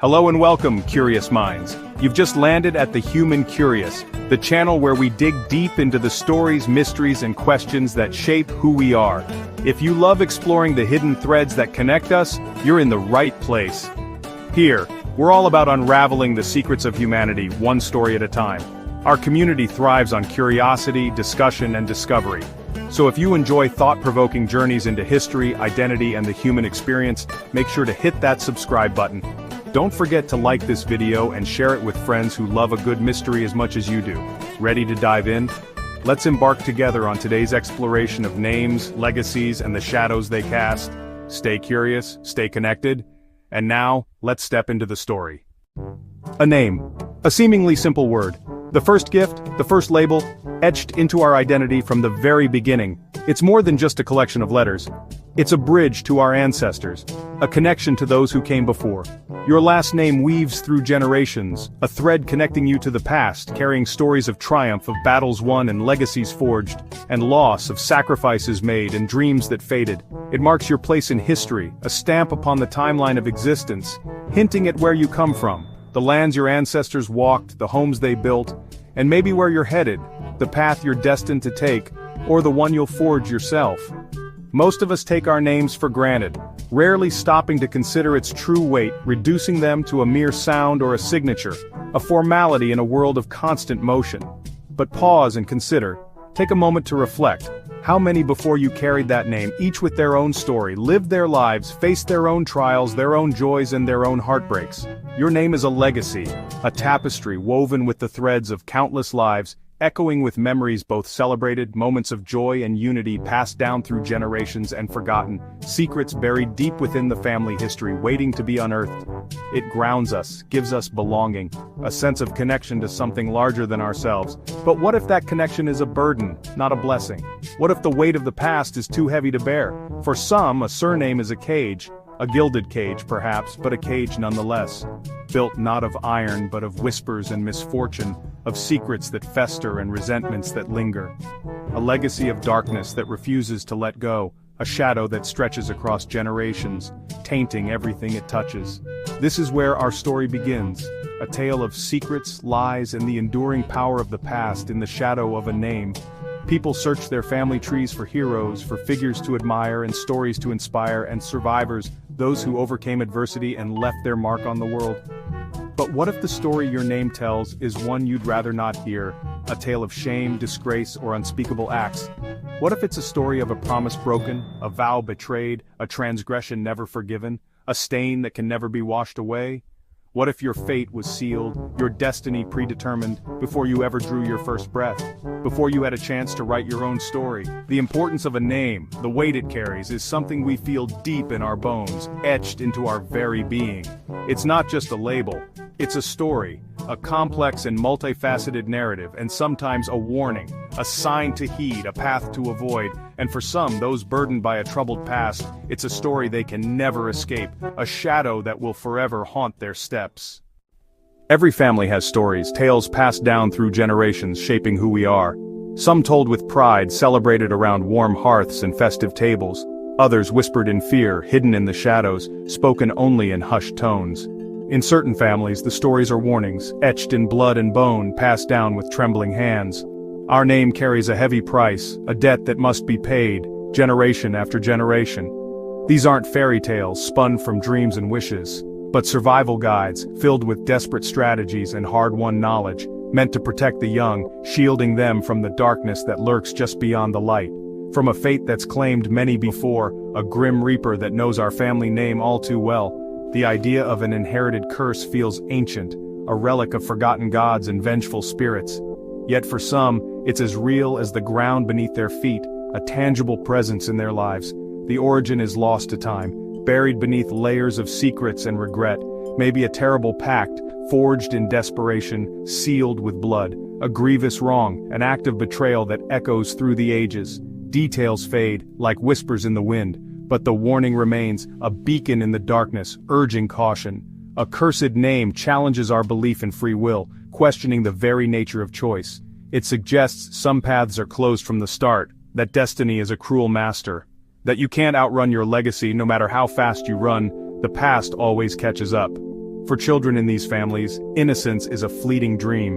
Hello and welcome, curious minds. You've just landed at The Human Curious, the channel where we dig deep into the stories, mysteries, and questions that shape who we are. If you love exploring the hidden threads that connect us, you're in the right place. Here, we're all about unraveling the secrets of humanity, one story at a time. Our community thrives on curiosity, discussion, and discovery. So if you enjoy thought-provoking journeys into history, identity, and the human experience, make sure to hit that subscribe button. Don't forget to like this video and share it with friends who love a good mystery as much as you do. Ready to dive in? Let's embark together on today's exploration of names, legacies, and the shadows they cast. Stay curious, stay connected, and now, let's step into the story. A name. A seemingly simple word. The first gift, the first label, etched into our identity from the very beginning. It's more than just a collection of letters. It's a bridge to our ancestors, a connection to those who came before. Your last name weaves through generations, a thread connecting you to the past, carrying stories of triumph, of battles won and legacies forged, and loss, of sacrifices made and dreams that faded. It marks your place in history, a stamp upon the timeline of existence, hinting at where you come from, the lands your ancestors walked, the homes they built, and maybe where you're headed, the path you're destined to take, or the one you'll forge yourself. Most of us take our names for granted, rarely stopping to consider its true weight, reducing them to a mere sound or a signature, a formality in a world of constant motion. But pause and consider. Take a moment to reflect. How many before you carried that name, each with their own story, lived their lives, faced their own trials, their own joys, and their own heartbreaks? Your name is a legacy, a tapestry woven with the threads of countless lives, echoing with memories both celebrated, moments of joy and unity passed down through generations and forgotten, secrets buried deep within the family history waiting to be unearthed. It grounds us, gives us belonging, a sense of connection to something larger than ourselves. But what if that connection is a burden, not a blessing? What if the weight of the past is too heavy to bear? For some, a surname is a cage. A gilded cage, perhaps, but a cage nonetheless. Built not of iron but of whispers and misfortune, of secrets that fester and resentments that linger. A legacy of darkness that refuses to let go, a shadow that stretches across generations, tainting everything it touches. This is where our story begins, a tale of secrets, lies, and the enduring power of the past in the shadow of a name. People search their family trees for heroes, for figures to admire and stories to inspire, and survivors, those who overcame adversity and left their mark on the world. But what if the story your name tells is one you'd rather not hear, a tale of shame, disgrace, or unspeakable acts? What if it's a story of a promise broken, a vow betrayed, a transgression never forgiven, a stain that can never be washed away? What if your fate was sealed, your destiny predetermined, before you ever drew your first breath, before you had a chance to write your own story? The importance of a name, the weight it carries, is something we feel deep in our bones, etched into our very being. It's not just a label, it's a story, a complex and multifaceted narrative, and sometimes a warning, a sign to heed, a path to avoid, and for some, those burdened by a troubled past, it's a story they can never escape, a shadow that will forever haunt their steps. Every family has stories, tales passed down through generations shaping who we are. Some told with pride, celebrated around warm hearths and festive tables. Others whispered in fear, hidden in the shadows, spoken only in hushed tones. In certain families, the stories are warnings, etched in blood and bone, passed down with trembling hands. Our name carries a heavy price, a debt that must be paid, generation after generation. These aren't fairy tales spun from dreams and wishes, but survival guides, filled with desperate strategies and hard-won knowledge, meant to protect the young, shielding them from the darkness that lurks just beyond the light. From a fate that's claimed many before, a grim reaper that knows our family name all too well, the idea of an inherited curse feels ancient, a relic of forgotten gods and vengeful spirits. Yet for some, it's as real as the ground beneath their feet, a tangible presence in their lives. The origin is lost to time, buried beneath layers of secrets and regret, maybe a terrible pact, forged in desperation, sealed with blood, a grievous wrong, an act of betrayal that echoes through the ages. Details fade, like whispers in the wind, but the warning remains, a beacon in the darkness, urging caution. A cursed name challenges our belief in free will, questioning the very nature of choice. It suggests some paths are closed from the start, that destiny is a cruel master, that you can't outrun your legacy no matter how fast you run, the past always catches up. For children in these families, innocence is a fleeting dream.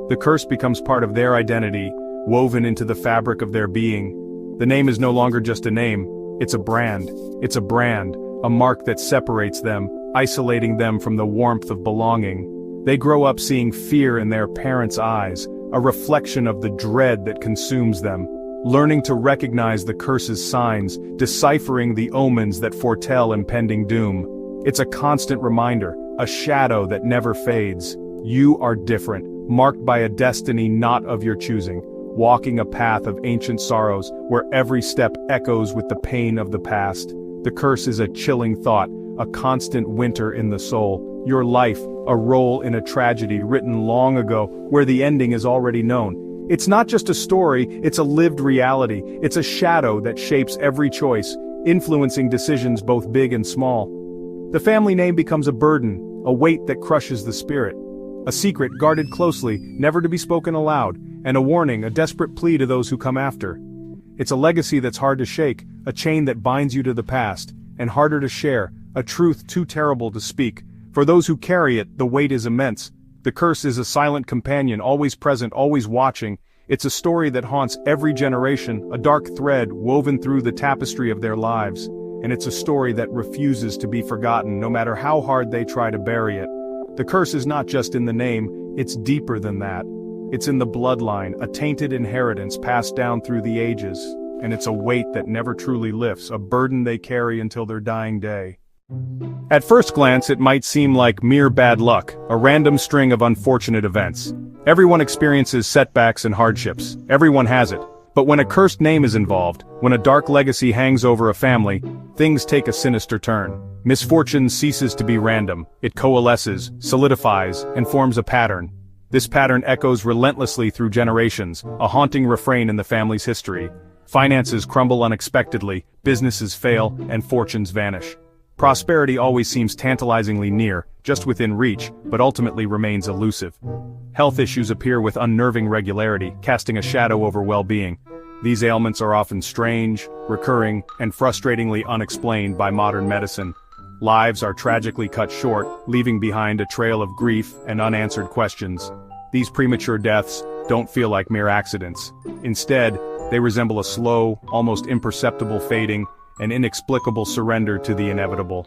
The curse becomes part of their identity, woven into the fabric of their being. The name is no longer just a name, it's a brand. It's a brand, a mark that separates them, isolating them from the warmth of belonging. They grow up seeing fear in their parents' eyes, a reflection of the dread that consumes them, learning to recognize the curse's signs, deciphering the omens that foretell impending doom. It's a constant reminder, a shadow that never fades. You are different, marked by a destiny not of your choosing, walking a path of ancient sorrows where every step echoes with the pain of the past. The curse is a chilling thought, a constant winter in the soul. Your life, a role in a tragedy written long ago, where the ending is already known. It's not just a story, it's a lived reality. It's a shadow that shapes every choice, influencing decisions both big and small. The family name becomes a burden, a weight that crushes the spirit. A secret guarded closely, never to be spoken aloud, and a warning, a desperate plea to those who come after. It's a legacy that's hard to shake, a chain that binds you to the past, and harder to share, a truth too terrible to speak. For those who carry it, the weight is immense. The curse is a silent companion, always present, always watching. It's a story that haunts every generation, a dark thread woven through the tapestry of their lives. And it's a story that refuses to be forgotten, no matter how hard they try to bury it. The curse is not just in the name, it's deeper than that. It's in the bloodline, a tainted inheritance passed down through the ages. And it's a weight that never truly lifts, a burden they carry until their dying day. At first glance, it might seem like mere bad luck, a random string of unfortunate events. Everyone experiences setbacks and hardships. Everyone has it. But when a cursed name is involved, when a dark legacy hangs over a family, things take a sinister turn. Misfortune ceases to be random. It coalesces, solidifies, and forms a pattern. This pattern echoes relentlessly through generations, a haunting refrain in the family's history. Finances crumble unexpectedly, businesses fail, and fortunes vanish. Prosperity always seems tantalizingly near, just within reach, but ultimately remains elusive. Health issues appear with unnerving regularity, casting a shadow over well-being. These ailments are often strange, recurring, and frustratingly unexplained by modern medicine. Lives are tragically cut short, leaving behind a trail of grief and unanswered questions. These premature deaths don't feel like mere accidents. Instead, they resemble a slow, almost imperceptible fading, an inexplicable surrender to the inevitable.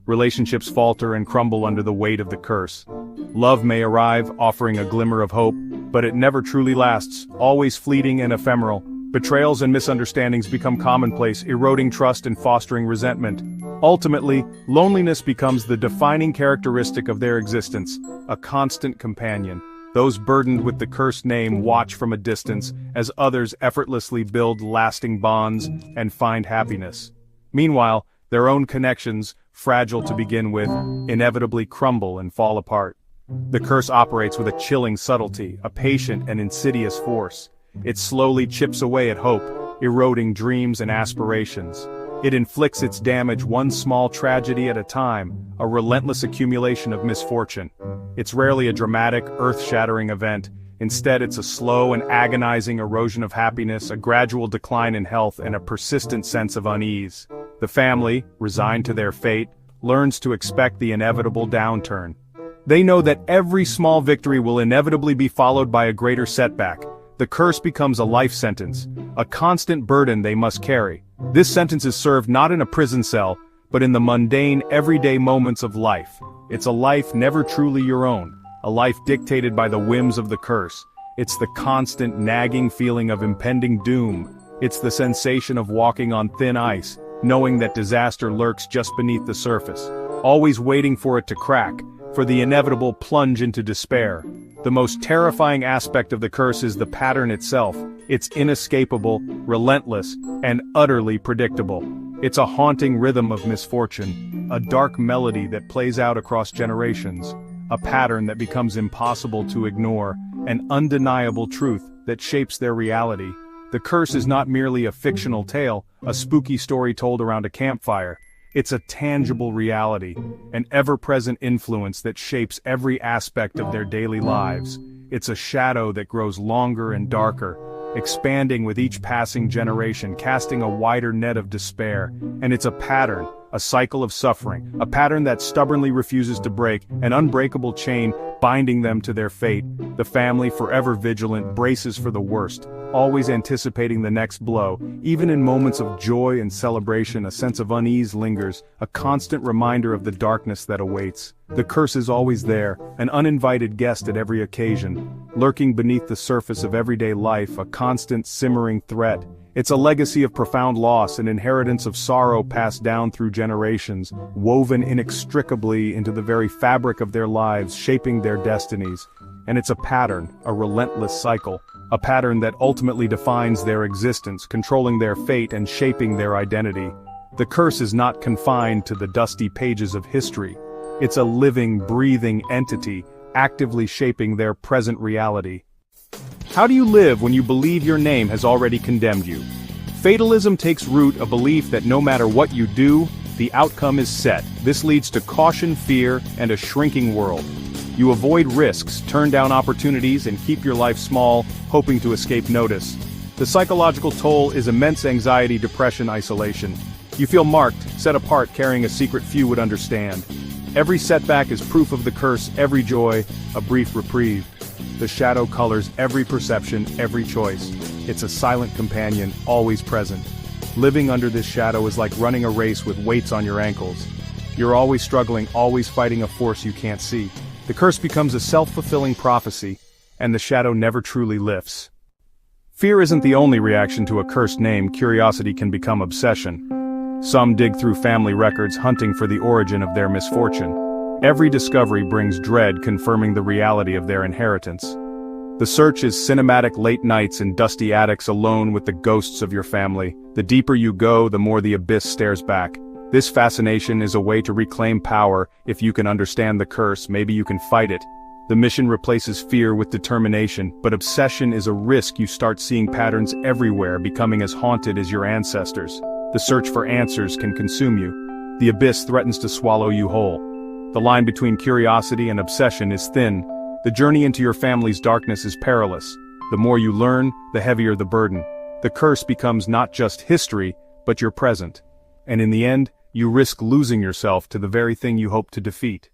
Relationships falter and crumble under the weight of the curse. Love may arrive, offering a glimmer of hope, but it never truly lasts, always fleeting and ephemeral. Betrayals and misunderstandings become commonplace, eroding trust and fostering resentment. Ultimately, loneliness becomes the defining characteristic of their existence, a constant companion. Those burdened with the cursed name watch from a distance as others effortlessly build lasting bonds and find happiness. Meanwhile, their own connections, fragile to begin with, inevitably crumble and fall apart. The curse operates with a chilling subtlety, a patient and insidious force. It slowly chips away at hope, eroding dreams and aspirations. It inflicts its damage one small tragedy at a time, a relentless accumulation of misfortune. It's rarely a dramatic, earth-shattering event. Instead, it's a slow and agonizing erosion of happiness, a gradual decline in health, and a persistent sense of unease. The family, resigned to their fate, learns to expect the inevitable downturn. They know that every small victory will inevitably be followed by a greater setback. The curse becomes a life sentence, a constant burden they must carry. This sentence is served not in a prison cell, but in the mundane, everyday moments of life. It's a life never truly your own, a life dictated by the whims of the curse. It's the constant nagging feeling of impending doom. It's the sensation of walking on thin ice, knowing that disaster lurks just beneath the surface, always waiting for it to crack, for the inevitable plunge into despair. The most terrifying aspect of the curse is the pattern itself. It's inescapable, relentless, and utterly predictable. It's a haunting rhythm of misfortune, a dark melody that plays out across generations, a pattern that becomes impossible to ignore, an undeniable truth that shapes their reality. The curse is not merely a fictional tale, a spooky story told around a campfire. It's a tangible reality, an ever-present influence that shapes every aspect of their daily lives. It's a shadow that grows longer and darker, expanding with each passing generation, casting a wider net of despair. And it's a a cycle of suffering, a pattern that stubbornly refuses to break, an unbreakable chain binding them to their fate. The family, forever vigilant, braces for the worst, always anticipating the next blow. Even in moments of joy and celebration, a sense of unease lingers, a constant reminder of the darkness that awaits. The curse is always there, an uninvited guest at every occasion, lurking beneath the surface of everyday life, a constant simmering threat. It's a legacy of profound loss, an inheritance of sorrow passed down through generations, woven inextricably into the very fabric of their lives, shaping their destinies. And it's a pattern, a relentless cycle, a pattern that ultimately defines their existence, controlling their fate and shaping their identity. The curse is not confined to the dusty pages of history. It's a living, breathing entity, actively shaping their present reality. How do you live when you believe your name has already condemned you? Fatalism takes root, a belief that no matter what you do, the outcome is set. This leads to caution, fear, and a shrinking world. You avoid risks, turn down opportunities, and keep your life small, hoping to escape notice. The psychological toll is immense anxiety, depression, isolation. You feel marked, set apart, carrying a secret few would understand. Every setback is proof of the curse, every joy, a brief reprieve. The shadow colors every perception, every choice. It's a silent companion, always present. Living under this shadow is like running a race with weights on your ankles. You're always struggling, always fighting a force you can't see. The curse becomes a self-fulfilling prophecy, and the shadow never truly lifts. Fear isn't the only reaction to a cursed name. Curiosity can become obsession. Some dig through family records, hunting for the origin of their misfortune. Every discovery brings dread, confirming the reality of their inheritance. The search is cinematic, late nights in dusty attics alone with the ghosts of your family. The deeper you go, the more the abyss stares back. This fascination is a way to reclaim power. If you can understand the curse, maybe you can fight it. The mission replaces fear with determination, but obsession is a risk. You start seeing patterns everywhere, becoming as haunted as your ancestors. The search for answers can consume you. The abyss threatens to swallow you whole. The line between curiosity and obsession is thin. The journey into your family's darkness is perilous. The more you learn, the heavier the burden. The curse becomes not just history, but your present. And in the end, you risk losing yourself to the very thing you hope to defeat.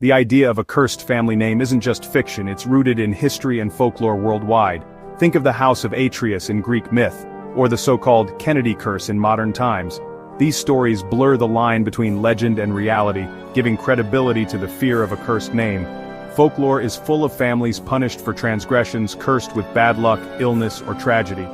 The idea of a cursed family name isn't just fiction, it's rooted in history and folklore worldwide. Think of the House of Atreus in Greek myth, or the so-called Kennedy curse in modern times. These stories blur the line between legend and reality, giving credibility to the fear of a cursed name. Folklore is full of families punished for transgressions, cursed with bad luck, illness, or tragedy.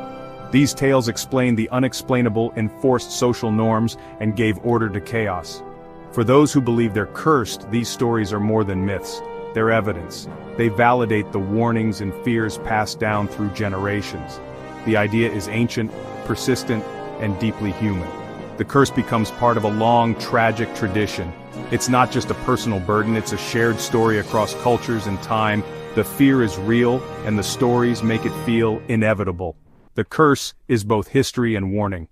These tales explain the unexplainable, enforced social norms, and gave order to chaos. For those who believe they're cursed, these stories are more than myths. They're evidence. They validate the warnings and fears passed down through generations. The idea is ancient, persistent, and deeply human. The curse becomes part of a long, tragic tradition. It's not just a personal burden, it's a shared story across cultures and time. The fear is real, and the stories make it feel inevitable. The curse is both history and warning.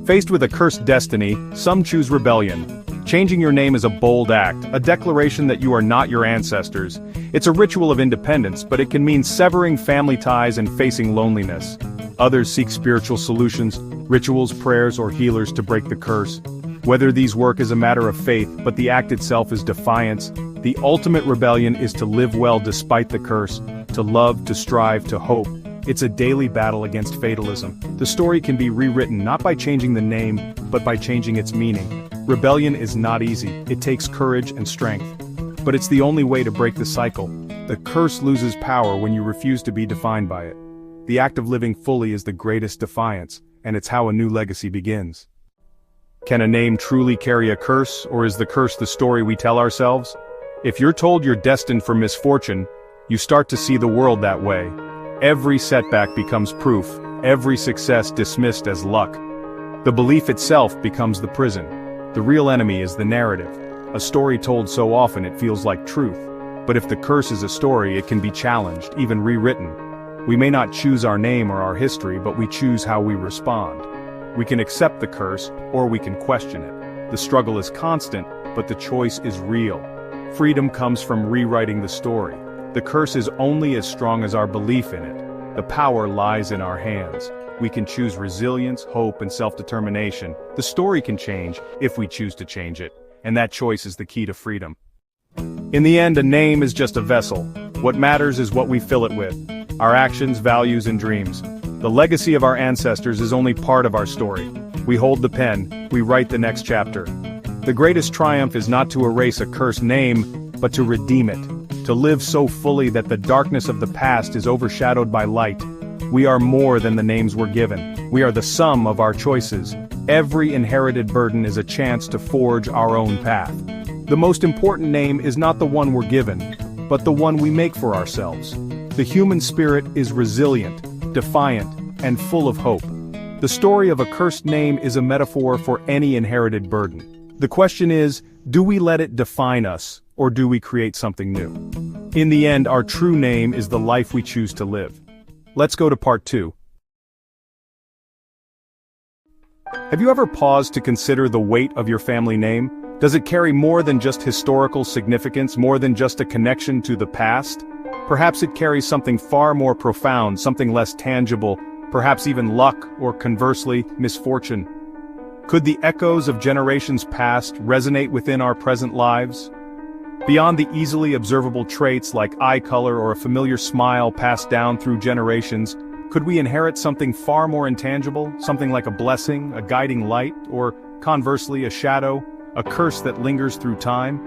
Faced with a cursed destiny, some choose rebellion. Changing your name is a bold act, a declaration that you are not your ancestors. It's a ritual of independence, but it can mean severing family ties and facing loneliness. Others seek spiritual solutions, rituals, prayers, or healers to break the curse. Whether these work is a matter of faith, but the act itself is defiance. The ultimate rebellion is to live well despite the curse, to love, to strive, to hope. It's a daily battle against fatalism. The story can be rewritten not by changing the name, but by changing its meaning. Rebellion is not easy, it takes courage and strength. But it's the only way to break the cycle. The curse loses power when you refuse to be defined by it. The act of living fully is the greatest defiance, and it's how a new legacy begins. Can a name truly carry a curse, or is the curse the story we tell ourselves? If you're told you're destined for misfortune, you start to see the world that way. Every setback becomes proof, every success dismissed as luck. The belief itself becomes the prison. The real enemy is the narrative. A story told so often it feels like truth. But if the curse is a story, it can be challenged, even rewritten. We may not choose our name or our history, but we choose how we respond. We can accept the curse, or we can question it. The struggle is constant, but the choice is real. Freedom comes from rewriting the story. The curse is only as strong as our belief in it. The power lies in our hands. We can choose resilience, hope, and self-determination. The story can change if we choose to change it, and that choice is the key to freedom. In the end, a name is just a vessel. What matters is what we fill it with. Our actions, values, and dreams. The legacy of our ancestors is only part of our story. We hold the pen, we write the next chapter. The greatest triumph is not to erase a cursed name, but to redeem it. To live so fully that the darkness of the past is overshadowed by light. We are more than the names we're given. We are the sum of our choices. Every inherited burden is a chance to forge our own path. The most important name is not the one we're given, but the one we make for ourselves. The human spirit is resilient, defiant, and full of hope. The story of a cursed name is a metaphor for any inherited burden. The question is, do we let it define us, or do we create something new? In the end, our true name is the life we choose to live. Let's go to part 2. Have you ever paused to consider the weight of your family name? Does it carry more than just historical significance, more than just a connection to the past? Perhaps it carries something far more profound, something less tangible, perhaps even luck, or conversely, misfortune. Could the echoes of generations past resonate within our present lives? Beyond the easily observable traits like eye color or a familiar smile passed down through generations, could we inherit something far more intangible, something like a blessing, a guiding light, or, conversely, a shadow, a curse that lingers through time?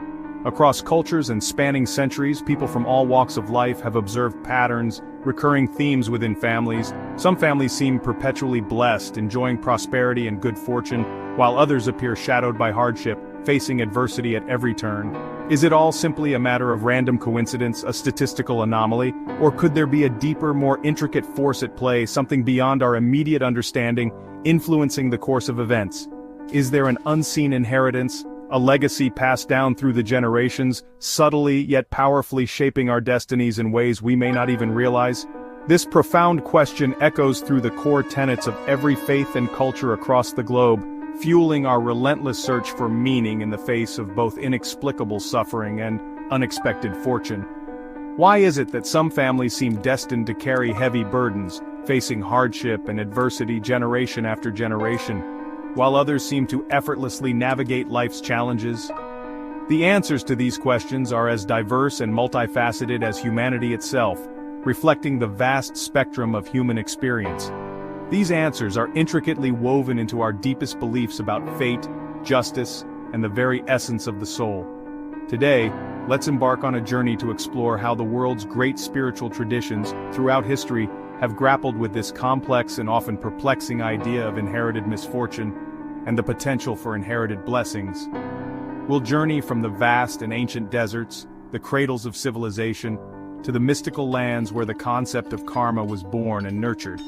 Across cultures and spanning centuries, people from all walks of life have observed patterns, recurring themes within families. Some families seem perpetually blessed, enjoying prosperity and good fortune, while others appear shadowed by hardship, facing adversity at every turn. Is it all simply a matter of random coincidence, a statistical anomaly, or could there be a deeper, more intricate force at play, something beyond our immediate understanding, influencing the course of events? Is there an unseen inheritance, a legacy passed down through the generations, subtly yet powerfully shaping our destinies in ways we may not even realize? This profound question echoes through the core tenets of every faith and culture across the globe, fueling our relentless search for meaning in the face of both inexplicable suffering and unexpected fortune. Why is it that some families seem destined to carry heavy burdens, facing hardship and adversity generation after generation, while others seem to effortlessly navigate life's challenges? The answers to these questions are as diverse and multifaceted as humanity itself, reflecting the vast spectrum of human experience. These answers are intricately woven into our deepest beliefs about fate, justice, and the very essence of the soul. Today, let's embark on a journey to explore how the world's great spiritual traditions, throughout history, have grappled with this complex and often perplexing idea of inherited misfortune and the potential for inherited blessings. We'll journey from the vast and ancient deserts, the cradles of civilization, to the mystical lands where the concept of karma was born and nurtured,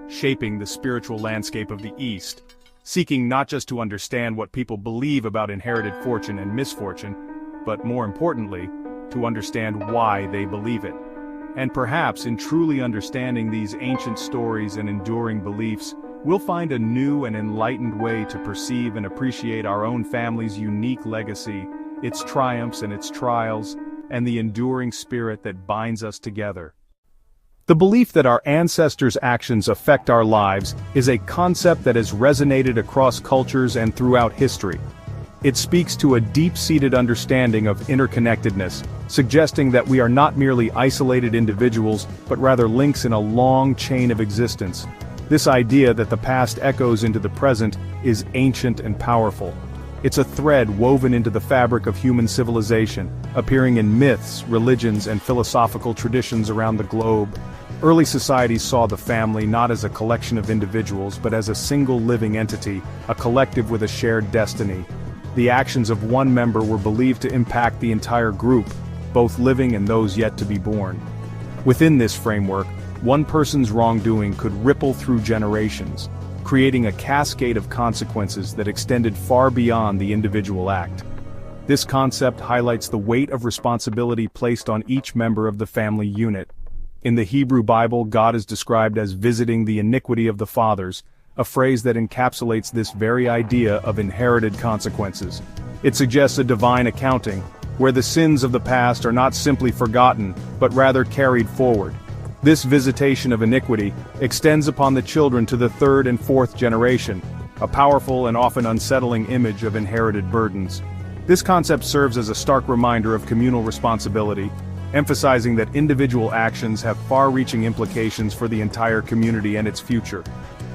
shaping the spiritual landscape of the East, seeking not just to understand what people believe about inherited fortune and misfortune, but more importantly, to understand why they believe it. And perhaps in truly understanding these ancient stories and enduring beliefs, we'll find a new and enlightened way to perceive and appreciate our own family's unique legacy, its triumphs and its trials, and the enduring spirit that binds us together. The belief that our ancestors' actions affect our lives is a concept that has resonated across cultures and throughout history. It speaks to a deep-seated understanding of interconnectedness, suggesting that we are not merely isolated individuals, but rather links in a long chain of existence. This idea that the past echoes into the present is ancient and powerful. It's a thread woven into the fabric of human civilization, appearing in myths, religions, and philosophical traditions around the globe. Early societies saw the family not as a collection of individuals but as a single living entity, a collective with a shared destiny. The actions of one member were believed to impact the entire group, both living and those yet to be born. Within this framework, one person's wrongdoing could ripple through generations, creating a cascade of consequences that extended far beyond the individual act. This concept highlights the weight of responsibility placed on each member of the family unit. In the Hebrew Bible, God is described as visiting the iniquity of the fathers, a phrase that encapsulates this very idea of inherited consequences. It suggests a divine accounting, where the sins of the past are not simply forgotten, but rather carried forward. This visitation of iniquity extends upon the children to the third and fourth generation, a powerful and often unsettling image of inherited burdens. This concept serves as a stark reminder of communal responsibility, emphasizing that individual actions have far-reaching implications for the entire community and its future.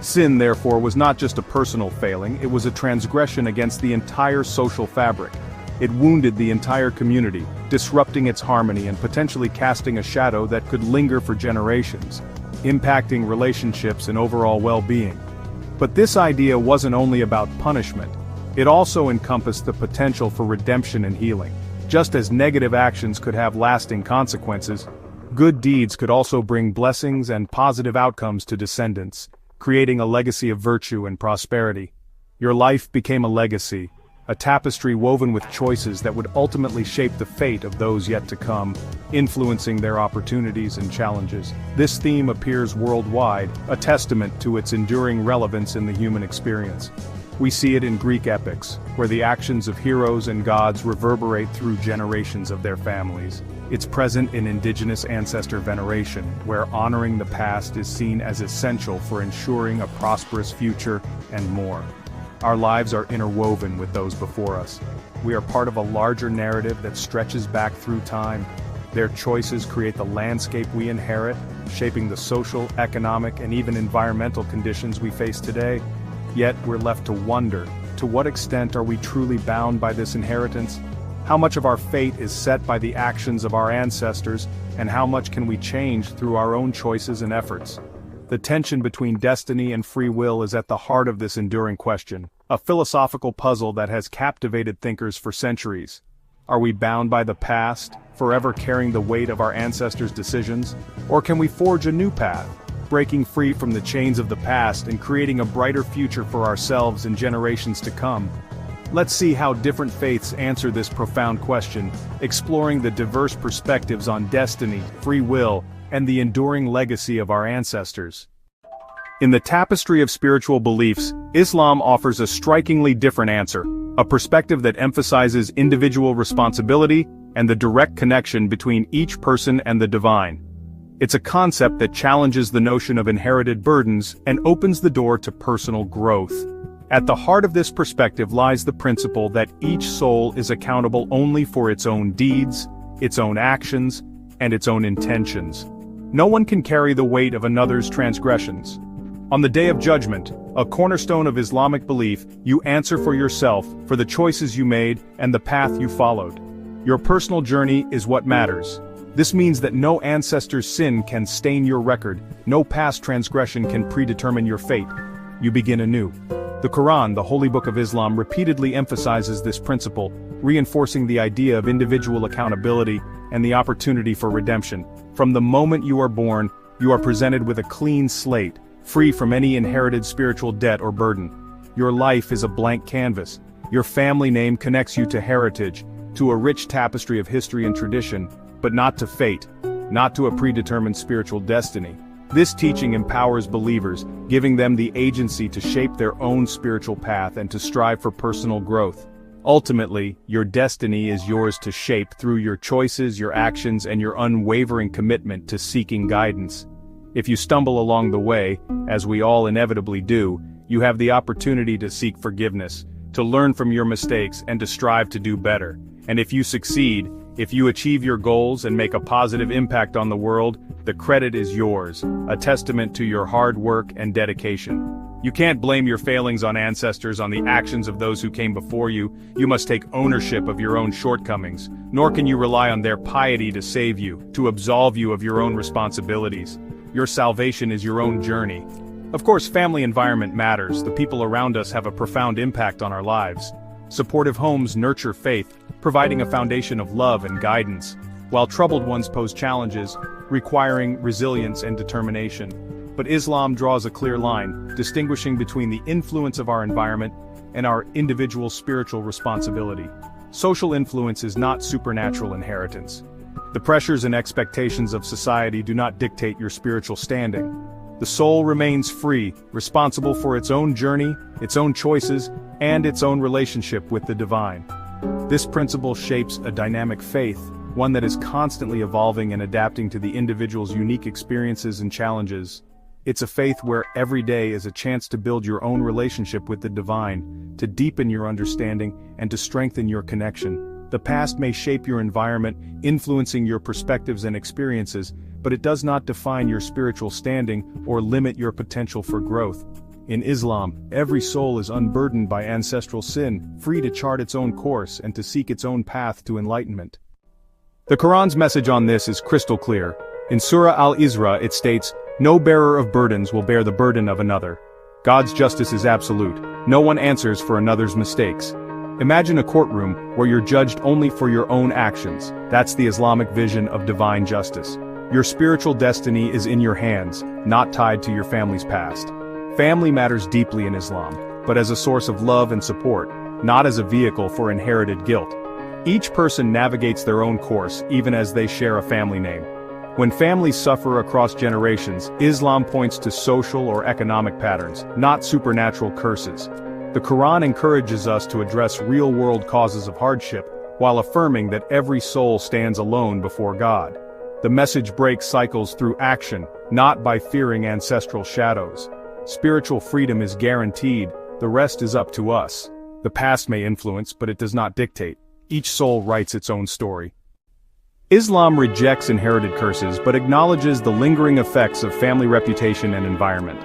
Sin, therefore, was not just a personal failing, it was a transgression against the entire social fabric. It wounded the entire community, disrupting its harmony and potentially casting a shadow that could linger for generations, impacting relationships and overall well-being. But this idea wasn't only about punishment. It also encompassed the potential for redemption and healing. Just as negative actions could have lasting consequences, good deeds could also bring blessings and positive outcomes to descendants, creating a legacy of virtue and prosperity. Your life became a legacy, a tapestry woven with choices that would ultimately shape the fate of those yet to come, influencing their opportunities and challenges. This theme appears worldwide, a testament to its enduring relevance in the human experience. We see it in Greek epics, where the actions of heroes and gods reverberate through generations of their families. It's present in indigenous ancestor veneration, where honoring the past is seen as essential for ensuring a prosperous future, and more. Our lives are interwoven with those before us. We are part of a larger narrative that stretches back through time. Their choices create the landscape we inherit, shaping the social, economic, and even environmental conditions we face today. Yet we're left to wonder, to what extent are we truly bound by this inheritance? How much of our fate is set by the actions of our ancestors, and how much can we change through our own choices and efforts? The tension between destiny and free will is at the heart of this enduring question, a philosophical puzzle that has captivated thinkers for centuries. Are we bound by the past, forever carrying the weight of our ancestors' decisions? Or can we forge a new path, breaking free from the chains of the past and creating a brighter future for ourselves and generations to come? Let's see how different faiths answer this profound question, exploring the diverse perspectives on destiny, free will, and the enduring legacy of our ancestors. In the tapestry of spiritual beliefs, Islam offers a strikingly different answer, a perspective that emphasizes individual responsibility and the direct connection between each person and the divine. It's a concept that challenges the notion of inherited burdens and opens the door to personal growth. At the heart of this perspective lies the principle that each soul is accountable only for its own deeds, its own actions, and its own intentions. No one can carry the weight of another's transgressions. On the Day of Judgment, a cornerstone of Islamic belief, you answer for yourself, for the choices you made, and the path you followed. Your personal journey is what matters. This means that no ancestor's sin can stain your record, no past transgression can predetermine your fate. You begin anew. The Quran, the holy book of Islam, repeatedly emphasizes this principle, reinforcing the idea of individual accountability and the opportunity for redemption. From the moment you are born, you are presented with a clean slate, free from any inherited spiritual debt or burden. Your life is a blank canvas. Your family name connects you to heritage, to a rich tapestry of history and tradition, but not to fate, not to a predetermined spiritual destiny. This teaching empowers believers, giving them the agency to shape their own spiritual path and to strive for personal growth. Ultimately, your destiny is yours to shape through your choices, your actions, and your unwavering commitment to seeking guidance. If you stumble along the way, as we all inevitably do, you have the opportunity to seek forgiveness, to learn from your mistakes, and to strive to do better. And if you succeed, if you achieve your goals and make a positive impact on the world, the credit is yours, a testament to your hard work and dedication. You can't blame your failings on ancestors, on the actions of those who came before you. You must take ownership of your own shortcomings, nor can you rely on their piety to save you, to absolve you of your own responsibilities. Your salvation is your own journey. Of course, family environment matters. The people around us have a profound impact on our lives. Supportive homes nurture faith, providing a foundation of love and guidance, while troubled ones pose challenges, requiring resilience and determination. But Islam draws a clear line, distinguishing between the influence of our environment and our individual spiritual responsibility. Social influence is not supernatural inheritance. The pressures and expectations of society do not dictate your spiritual standing. The soul remains free, responsible for its own journey, its own choices, and its own relationship with the divine. This principle shapes a dynamic faith, one that is constantly evolving and adapting to the individual's unique experiences and challenges. It's a faith where every day is a chance to build your own relationship with the divine, to deepen your understanding, and to strengthen your connection. The past may shape your environment, influencing your perspectives and experiences, but it does not define your spiritual standing or limit your potential for growth. In Islam, every soul is unburdened by ancestral sin, free to chart its own course and to seek its own path to enlightenment. The Quran's message on this is crystal clear. In Surah Al-Isra it states, "No bearer of burdens will bear the burden of another." God's justice is absolute. No one answers for another's mistakes. Imagine a courtroom where you're judged only for your own actions. That's the Islamic vision of divine justice. Your spiritual destiny is in your hands, not tied to your family's past. Family matters deeply in Islam, but as a source of love and support, not as a vehicle for inherited guilt. Each person navigates their own course, even as they share a family name. When families suffer across generations, Islam points to social or economic patterns, not supernatural curses. The Quran encourages us to address real-world causes of hardship, while affirming that every soul stands alone before God. The message breaks cycles through action, not by fearing ancestral shadows. Spiritual freedom is guaranteed, the rest is up to us. The past may influence, but it does not dictate. Each soul writes its own story. Islam rejects inherited curses but acknowledges the lingering effects of family reputation and environment.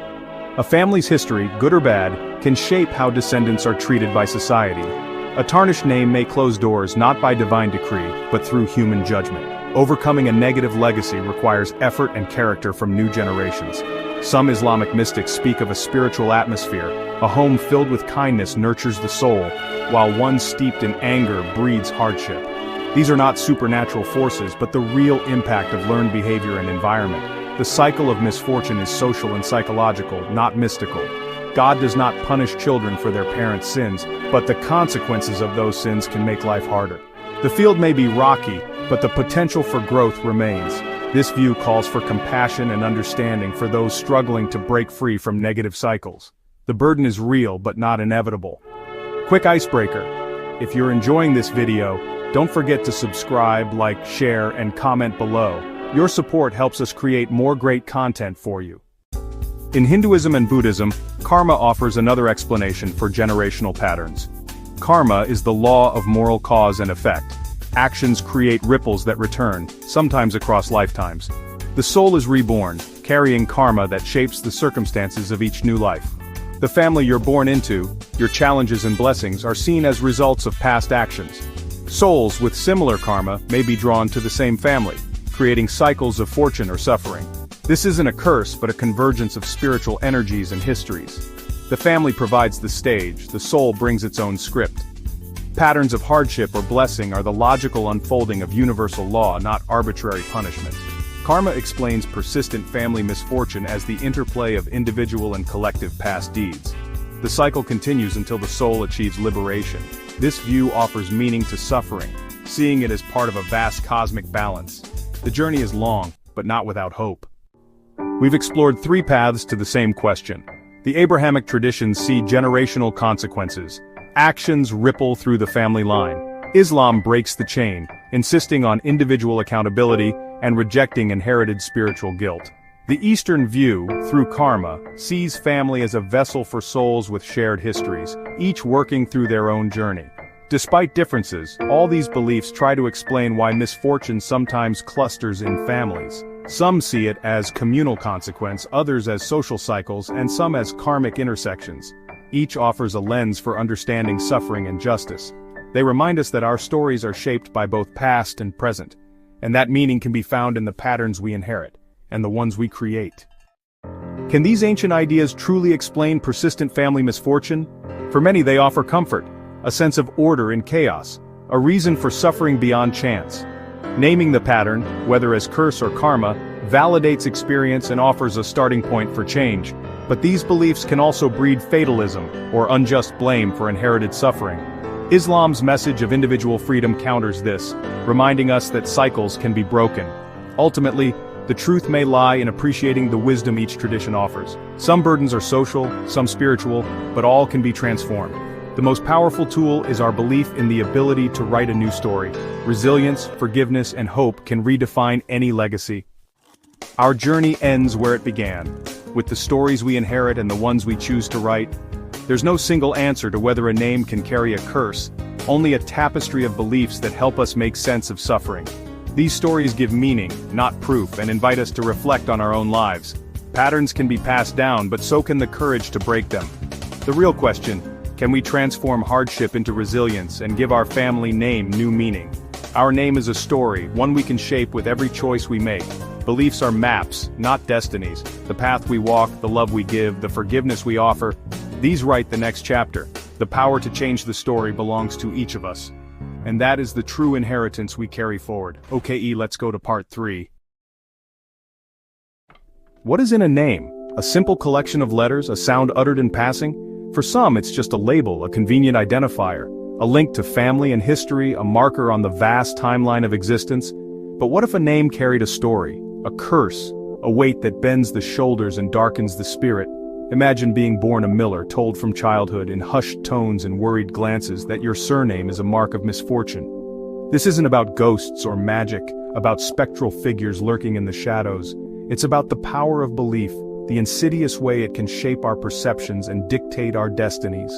A family's history, good or bad, can shape how descendants are treated by society. A tarnished name may close doors not by divine decree, but through human judgment. Overcoming a negative legacy requires effort and character from new generations. Some Islamic mystics speak of a spiritual atmosphere. A home filled with kindness nurtures the soul, while one steeped in anger breeds hardship. These are not supernatural forces, but the real impact of learned behavior and environment. The cycle of misfortune is social and psychological, not mystical. God does not punish children for their parents' sins, but the consequences of those sins can make life harder. The field may be rocky, but the potential for growth remains. This view calls for compassion and understanding for those struggling to break free from negative cycles. The burden is real but not inevitable. Quick icebreaker. If you're enjoying this video, don't forget to subscribe, like, share, and comment below. Your support helps us create more great content for you. In Hinduism and Buddhism, karma offers another explanation for generational patterns. Karma is the law of moral cause and effect. Actions create ripples that return, sometimes across lifetimes. The soul is reborn, carrying karma that shapes the circumstances of each new life. The family you're born into, your challenges and blessings are seen as results of past actions. Souls with similar karma may be drawn to the same family, creating cycles of fortune or suffering. This isn't a curse but a convergence of spiritual energies and histories. The family provides the stage, the soul brings its own script. Patterns of hardship or blessing are the logical unfolding of universal law, not arbitrary punishment. Karma explains persistent family misfortune as the interplay of individual and collective past deeds. The cycle continues until the soul achieves liberation. This view offers meaning to suffering, seeing it as part of a vast cosmic balance. The journey is long, but not without hope. We've explored three paths to the same question. The Abrahamic traditions see generational consequences. Actions ripple through the family line. Islam breaks the chain, insisting on individual accountability and rejecting inherited spiritual guilt. The Eastern view, through karma, sees family as a vessel for souls with shared histories, each working through their own journey. Despite differences, all these beliefs try to explain why misfortune sometimes clusters in families. Some see it as communal consequence, others as social cycles, and some as karmic intersections. Each offers a lens for understanding suffering and justice. They remind us that our stories are shaped by both past and present, and that meaning can be found in the patterns we inherit, and the ones we create. Can these ancient ideas truly explain persistent family misfortune? For many they offer comfort, a sense of order in chaos, a reason for suffering beyond chance. Naming the pattern, whether as curse or karma, validates experience and offers a starting point for change. But these beliefs can also breed fatalism, or unjust blame for inherited suffering. Islam's message of individual freedom counters this, reminding us that cycles can be broken. Ultimately, the truth may lie in appreciating the wisdom each tradition offers. Some burdens are social, some spiritual, but all can be transformed. The most powerful tool is our belief in the ability to write a new story. Resilience, forgiveness, and hope can redefine any legacy. Our journey ends where it began, with the stories we inherit and the ones we choose to write. There's no single answer to whether a name can carry a curse, only a tapestry of beliefs that help us make sense of suffering. These stories give meaning, not proof, and invite us to reflect on our own lives. Patterns can be passed down, but so can the courage to break them. The real question: can we transform hardship into resilience and give our family name new meaning? Our name is a story, one we can shape with every choice we make. Beliefs are maps, not destinies. The path we walk, the love we give, the forgiveness we offer, these write the next chapter. The power to change the story belongs to each of us. And that is the true inheritance we carry forward. Okay, let's go to part 3. What is in a name? A simple collection of letters, a sound uttered in passing? For some, it's just a label, a convenient identifier, a link to family and history, a marker on the vast timeline of existence. But what if a name carried a story, a curse, a weight that bends the shoulders and darkens the spirit? Imagine being born a miller, told from childhood in hushed tones and worried glances that your surname is a mark of misfortune. This isn't about ghosts or magic, about spectral figures lurking in the shadows. It's about the power of belief, the insidious way it can shape our perceptions and dictate our destinies.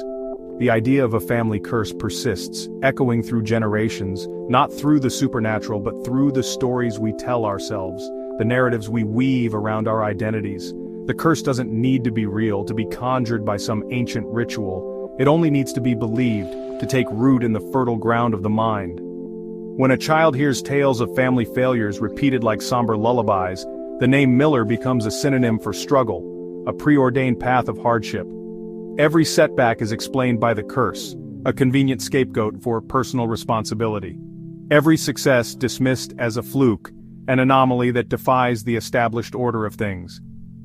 The idea of a family curse persists, echoing through generations, not through the supernatural but through the stories we tell ourselves, the narratives we weave around our identities. The curse doesn't need to be real, to be conjured by some ancient ritual. It only needs to be believed, to take root in the fertile ground of the mind. When a child hears tales of family failures repeated like somber lullabies, the name Miller becomes a synonym for struggle, a preordained path of hardship. Every setback is explained by the curse, a convenient scapegoat for personal responsibility. Every success dismissed as a fluke, an anomaly that defies the established order of things.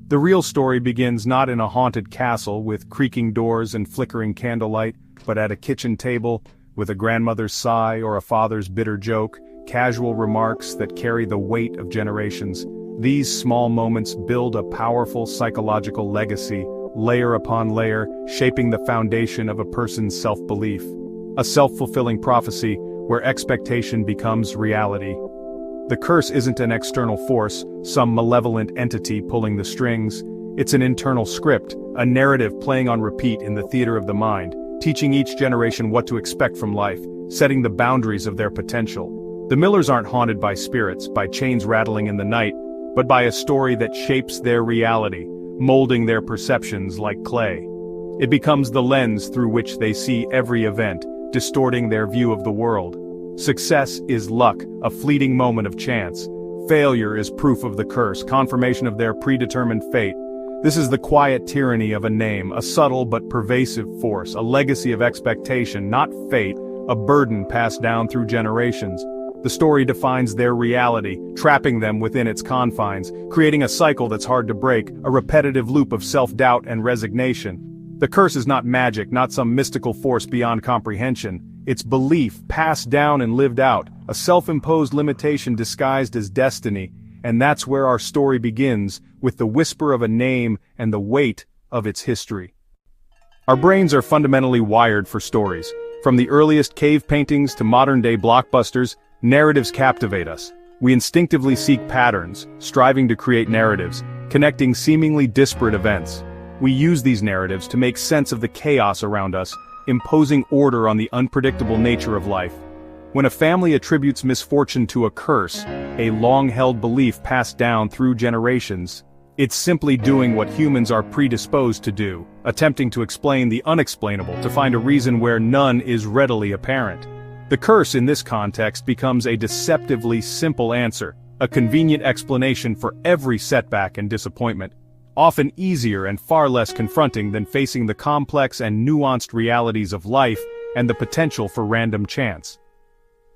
The real story begins not in a haunted castle with creaking doors and flickering candlelight, but at a kitchen table, with a grandmother's sigh or a father's bitter joke, casual remarks that carry the weight of generations. These small moments build a powerful psychological legacy, layer upon layer, shaping the foundation of a person's self-belief. A self-fulfilling prophecy where expectation becomes reality. The curse isn't an external force, some malevolent entity pulling the strings. It's an internal script, a narrative playing on repeat in the theater of the mind, teaching each generation what to expect from life, setting the boundaries of their potential. The Millers aren't haunted by spirits, by chains rattling in the night, but by a story that shapes their reality, molding their perceptions like clay. It becomes the lens through which they see every event, distorting their view of the world. Success is luck, a fleeting moment of chance. Failure is proof of the curse, confirmation of their predetermined fate. This is the quiet tyranny of a name, a subtle but pervasive force, a legacy of expectation, not fate, a burden passed down through generations. The story defines their reality, trapping them within its confines, creating a cycle that's hard to break, a repetitive loop of self-doubt and resignation. The curse is not magic, not some mystical force beyond comprehension. It's belief, passed down and lived out, a self-imposed limitation disguised as destiny, and that's where our story begins, with the whisper of a name and the weight of its history. Our brains are fundamentally wired for stories. From the earliest cave paintings to modern-day blockbusters, narratives captivate us. We instinctively seek patterns, striving to create narratives, connecting seemingly disparate events. We use these narratives to make sense of the chaos around us, imposing order on the unpredictable nature of life. When a family attributes misfortune to a curse, a long-held belief passed down through generations, it's simply doing what humans are predisposed to do, attempting to explain the unexplainable, to find a reason where none is readily apparent. The curse in this context becomes a deceptively simple answer, a convenient explanation for every setback and disappointment, often easier and far less confronting than facing the complex and nuanced realities of life and the potential for random chance.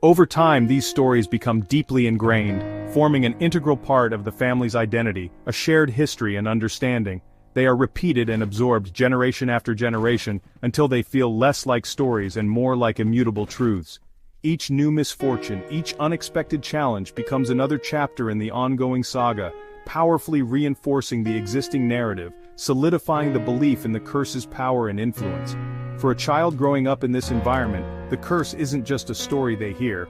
Over time, these stories become deeply ingrained, forming an integral part of the family's identity, a shared history and understanding. They are repeated and absorbed generation after generation until they feel less like stories and more like immutable truths. Each new misfortune, each unexpected challenge becomes another chapter in the ongoing saga, powerfully reinforcing the existing narrative, solidifying the belief in the curse's power and influence. For a child growing up in this environment, the curse isn't just a story they hear.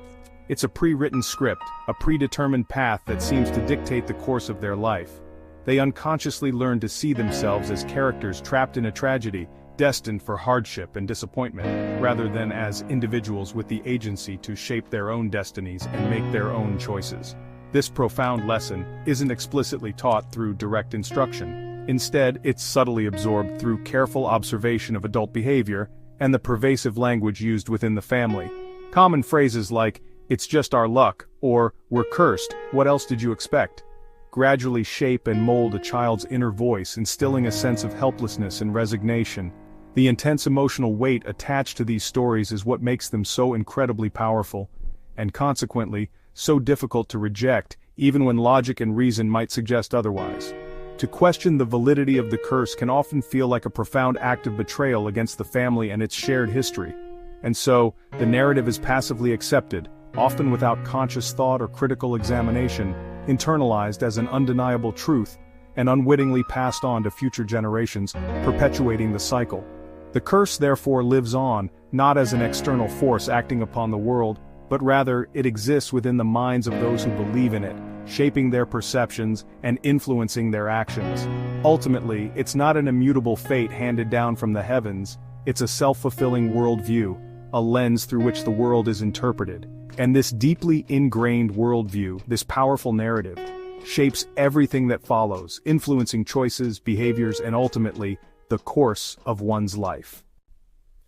It's a pre-written script, a predetermined path that seems to dictate the course of their life. They unconsciously learn to see themselves as characters trapped in a tragedy, destined for hardship and disappointment, rather than as individuals with the agency to shape their own destinies and make their own choices. This profound lesson isn't explicitly taught through direct instruction. Instead, it's subtly absorbed through careful observation of adult behavior and the pervasive language used within the family. Common phrases like, "It's just our luck," or "We're cursed, what else did you expect?" gradually shape and mold a child's inner voice, instilling a sense of helplessness and resignation. The intense emotional weight attached to these stories is what makes them so incredibly powerful, and consequently, so difficult to reject, even when logic and reason might suggest otherwise. To question the validity of the curse can often feel like a profound act of betrayal against the family and its shared history. And so, the narrative is passively accepted, often without conscious thought or critical examination, internalized as an undeniable truth, and unwittingly passed on to future generations, perpetuating the cycle. The curse therefore lives on, not as an external force acting upon the world, but rather it exists within the minds of those who believe in it, shaping their perceptions and influencing their actions. Ultimately, it's not an immutable fate handed down from the heavens, it's a self-fulfilling worldview, a lens through which the world is interpreted. And this deeply ingrained worldview, this powerful narrative, shapes everything that follows, influencing choices, behaviors, and ultimately, the course of one's life.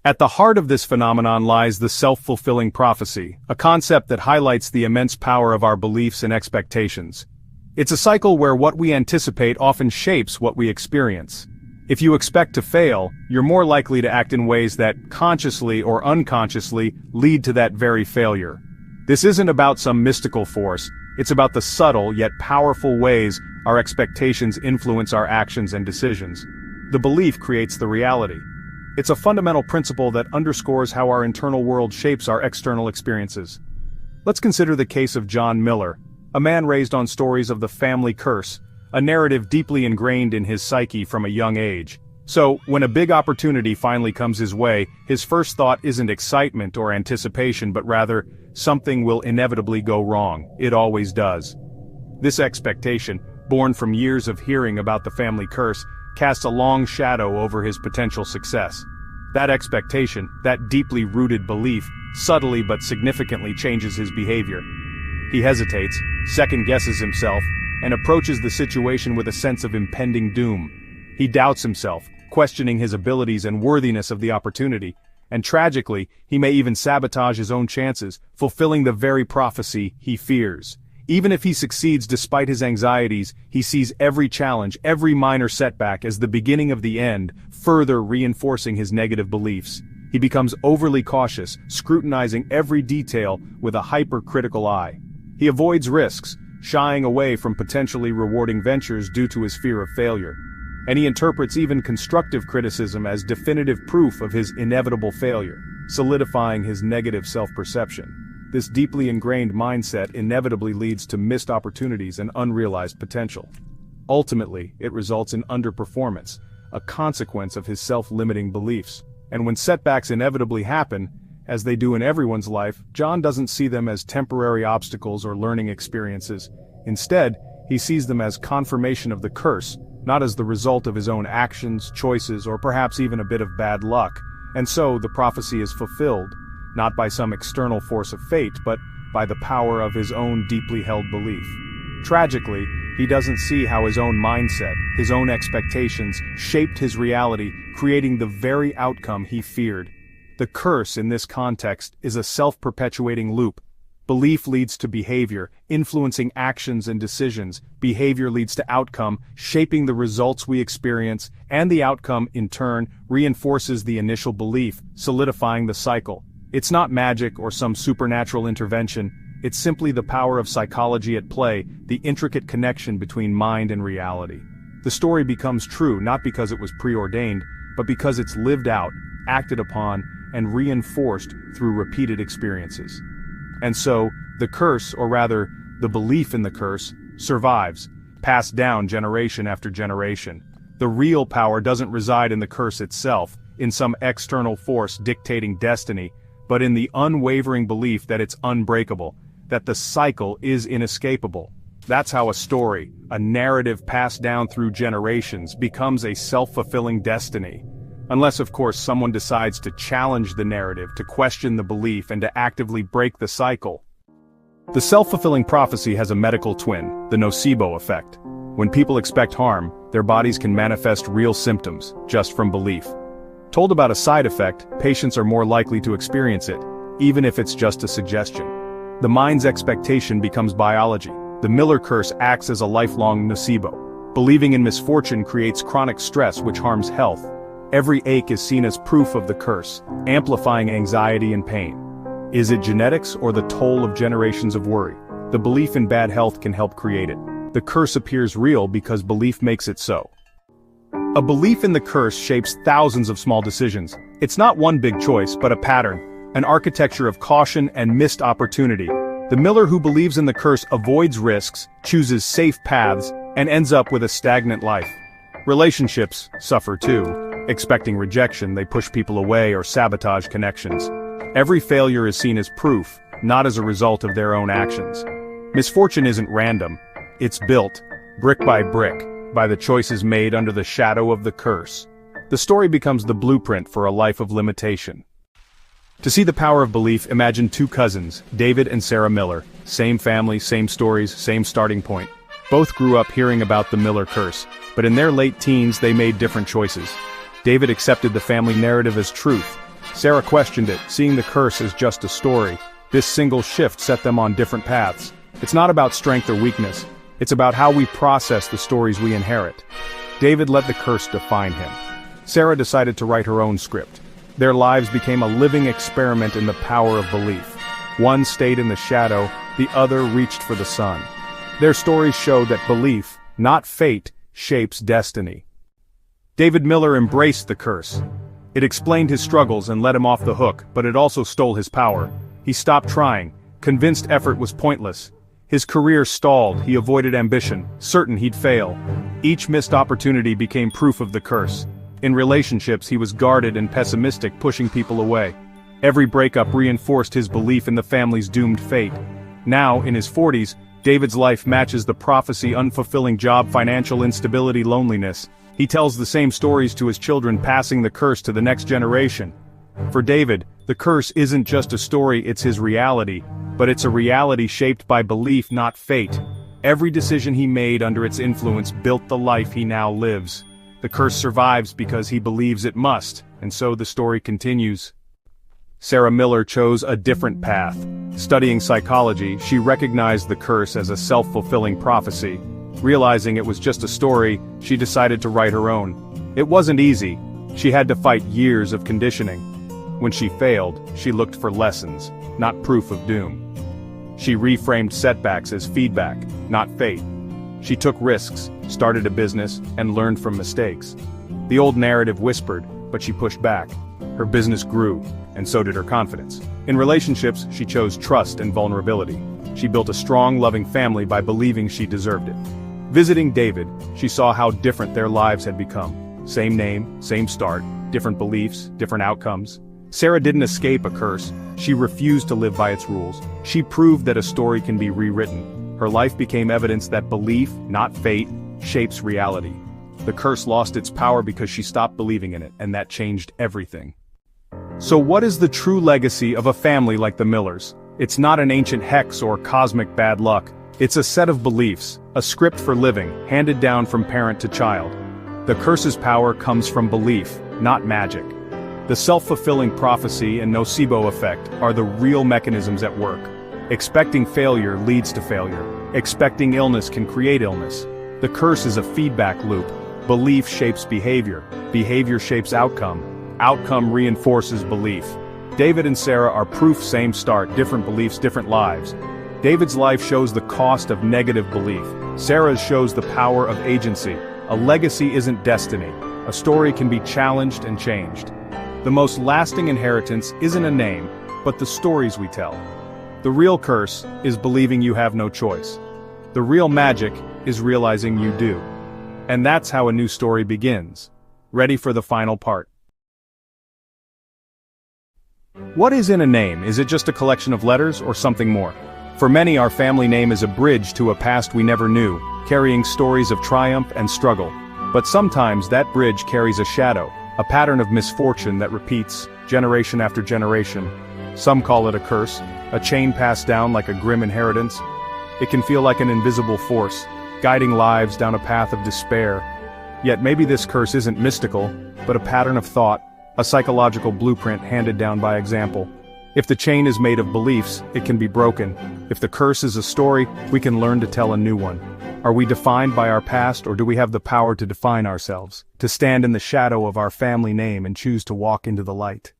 At the heart of this phenomenon lies the self-fulfilling prophecy, a concept that highlights the immense power of our beliefs and expectations. It's a cycle where what we anticipate often shapes what we experience. If you expect to fail, you're more likely to act in ways that, consciously or unconsciously, lead to that very failure. This isn't about some mystical force, it's about the subtle yet powerful ways our expectations influence our actions and decisions. The belief creates the reality. It's a fundamental principle that underscores how our internal world shapes our external experiences. Let's consider the case of John Miller, a man raised on stories of the family curse, a narrative deeply ingrained in his psyche from a young age. So, when a big opportunity finally comes his way, his first thought isn't excitement or anticipation, but rather, something will inevitably go wrong. It always does. This expectation, born from years of hearing about the family curse, casts a long shadow over his potential success. That expectation, that deeply rooted belief, subtly but significantly changes his behavior. He hesitates, second-guesses himself, and approaches the situation with a sense of impending doom. He doubts himself, questioning his abilities and worthiness of the opportunity, and tragically, he may even sabotage his own chances, fulfilling the very prophecy he fears. Even if he succeeds despite his anxieties, he sees every challenge, every minor setback as the beginning of the end, further reinforcing his negative beliefs. He becomes overly cautious, scrutinizing every detail with a hypercritical eye. He avoids risks, shying away from potentially rewarding ventures due to his fear of failure. And he interprets even constructive criticism as definitive proof of his inevitable failure, solidifying his negative self-perception. This deeply ingrained mindset inevitably leads to missed opportunities and unrealized potential. Ultimately, it results in underperformance, a consequence of his self-limiting beliefs. And when setbacks inevitably happen, as they do in everyone's life, John doesn't see them as temporary obstacles or learning experiences. Instead, he sees them as confirmation of the curse, not as the result of his own actions, choices, or perhaps even a bit of bad luck. And so, the prophecy is fulfilled, not by some external force of fate, but by the power of his own deeply held belief. Tragically, he doesn't see how his own mindset, his own expectations, shaped his reality, creating the very outcome he feared. The curse in this context is a self-perpetuating loop. Belief leads to behavior, influencing actions and decisions. Behavior leads to outcome, shaping the results we experience, and the outcome, in turn, reinforces the initial belief, solidifying the cycle. It's not magic or some supernatural intervention, it's simply the power of psychology at play, the intricate connection between mind and reality. The story becomes true not because it was preordained, but because it's lived out, acted upon, and reinforced through repeated experiences. And so, the curse, or rather, the belief in the curse, survives, passed down generation after generation. The real power doesn't reside in the curse itself, in some external force dictating destiny, but in the unwavering belief that it's unbreakable, that the cycle is inescapable. That's how a story, a narrative passed down through generations, becomes a self-fulfilling destiny. Unless, of course, someone decides to challenge the narrative, to question the belief, and to actively break the cycle. The self-fulfilling prophecy has a medical twin, the nocebo effect. When people expect harm, their bodies can manifest real symptoms, just from belief. Told about a side effect, patients are more likely to experience it, even if it's just a suggestion. The mind's expectation becomes biology. The Miller curse acts as a lifelong nocebo. Believing in misfortune creates chronic stress which harms health. Every ache is seen as proof of the curse, amplifying anxiety and pain. Is it genetics or the toll of generations of worry? The belief in bad health can help create it. The curse appears real because belief makes it so. A belief in the curse shapes thousands of small decisions. It's not one big choice, but a pattern, an architecture of caution and missed opportunity. The Miller who believes in the curse avoids risks, chooses safe paths, and ends up with a stagnant life. Relationships suffer too. Expecting rejection, they push people away or sabotage connections. Every failure is seen as proof, not as a result of their own actions. Misfortune isn't random. It's built, brick by the choices made under the shadow of the curse. The story becomes the blueprint for a life of limitation. To see the power of belief, imagine two cousins, David and Sarah Miller. Same family, same stories, same starting point. Both grew up hearing about the Miller curse, but in their late teens they made different choices. David accepted the family narrative as truth. Sarah questioned it, seeing the curse as just a story. This single shift set them on different paths. It's not about strength or weakness. It's about how we process the stories we inherit. David let the curse define him. Sarah decided to write her own script. Their lives became a living experiment in the power of belief. One stayed in the shadow, the other reached for the sun. Their stories show that belief, not fate, shapes destiny. David Miller embraced the curse. It explained his struggles and let him off the hook, but it also stole his power. He stopped trying, convinced effort was pointless. His career stalled, he avoided ambition, certain he'd fail. Each missed opportunity became proof of the curse. In relationships, he was guarded and pessimistic, pushing people away. Every breakup reinforced his belief in the family's doomed fate. Now, in his 40s, David's life matches the prophecy: unfulfilling job, financial instability, loneliness. He tells the same stories to his children, passing the curse to the next generation. For David, the curse isn't just a story, it's his reality, but it's a reality shaped by belief, not fate. Every decision he made under its influence built the life he now lives. The curse survives because he believes it must, and so the story continues. Sarah Miller chose a different path. Studying psychology, she recognized the curse as a self-fulfilling prophecy. Realizing it was just a story, she decided to write her own. It wasn't easy. She had to fight years of conditioning. When she failed, she looked for lessons, not proof of doom. She reframed setbacks as feedback, not fate. She took risks, started a business, and learned from mistakes. The old narrative whispered, but she pushed back. Her business grew, and so did her confidence. In relationships, she chose trust and vulnerability. She built a strong, loving family by believing she deserved it. Visiting David, she saw how different their lives had become. Same name, same start, different beliefs, different outcomes. Sarah didn't escape a curse. She refused to live by its rules. She proved that a story can be rewritten. Her life became evidence that belief, not fate, shapes reality. The curse lost its power because she stopped believing in it, and that changed everything. So what is the true legacy of a family like the Millers? It's not an ancient hex or cosmic bad luck. It's a set of beliefs, a script for living, handed down from parent to child. The curse's power comes from belief, not magic. The self-fulfilling prophecy and nocebo effect are the real mechanisms at work. Expecting failure leads to failure. Expecting illness can create illness. The curse is a feedback loop. Belief shapes behavior. Behavior shapes outcome. Outcome reinforces belief. David and Sarah are proof: same start, different beliefs, different lives. David's life shows the cost of negative belief. Sarah's shows the power of agency. A legacy isn't destiny. A story can be challenged and changed. The most lasting inheritance isn't a name, but the stories we tell. The real curse is believing you have no choice. The real magic is realizing you do. And that's how a new story begins. Ready for the final part. What is in a name? Is it just a collection of letters or something more? For many, our family name is a bridge to a past we never knew, carrying stories of triumph and struggle. But sometimes that bridge carries a shadow, a pattern of misfortune that repeats, generation after generation. Some call it a curse, a chain passed down like a grim inheritance. It can feel like an invisible force, guiding lives down a path of despair. Yet maybe this curse isn't mystical, but a pattern of thought, a psychological blueprint handed down by example. If the chain is made of beliefs, it can be broken. If the curse is a story, we can learn to tell a new one. Are we defined by our past, or do we have the power to define ourselves, to stand in the shadow of our family name and choose to walk into the light?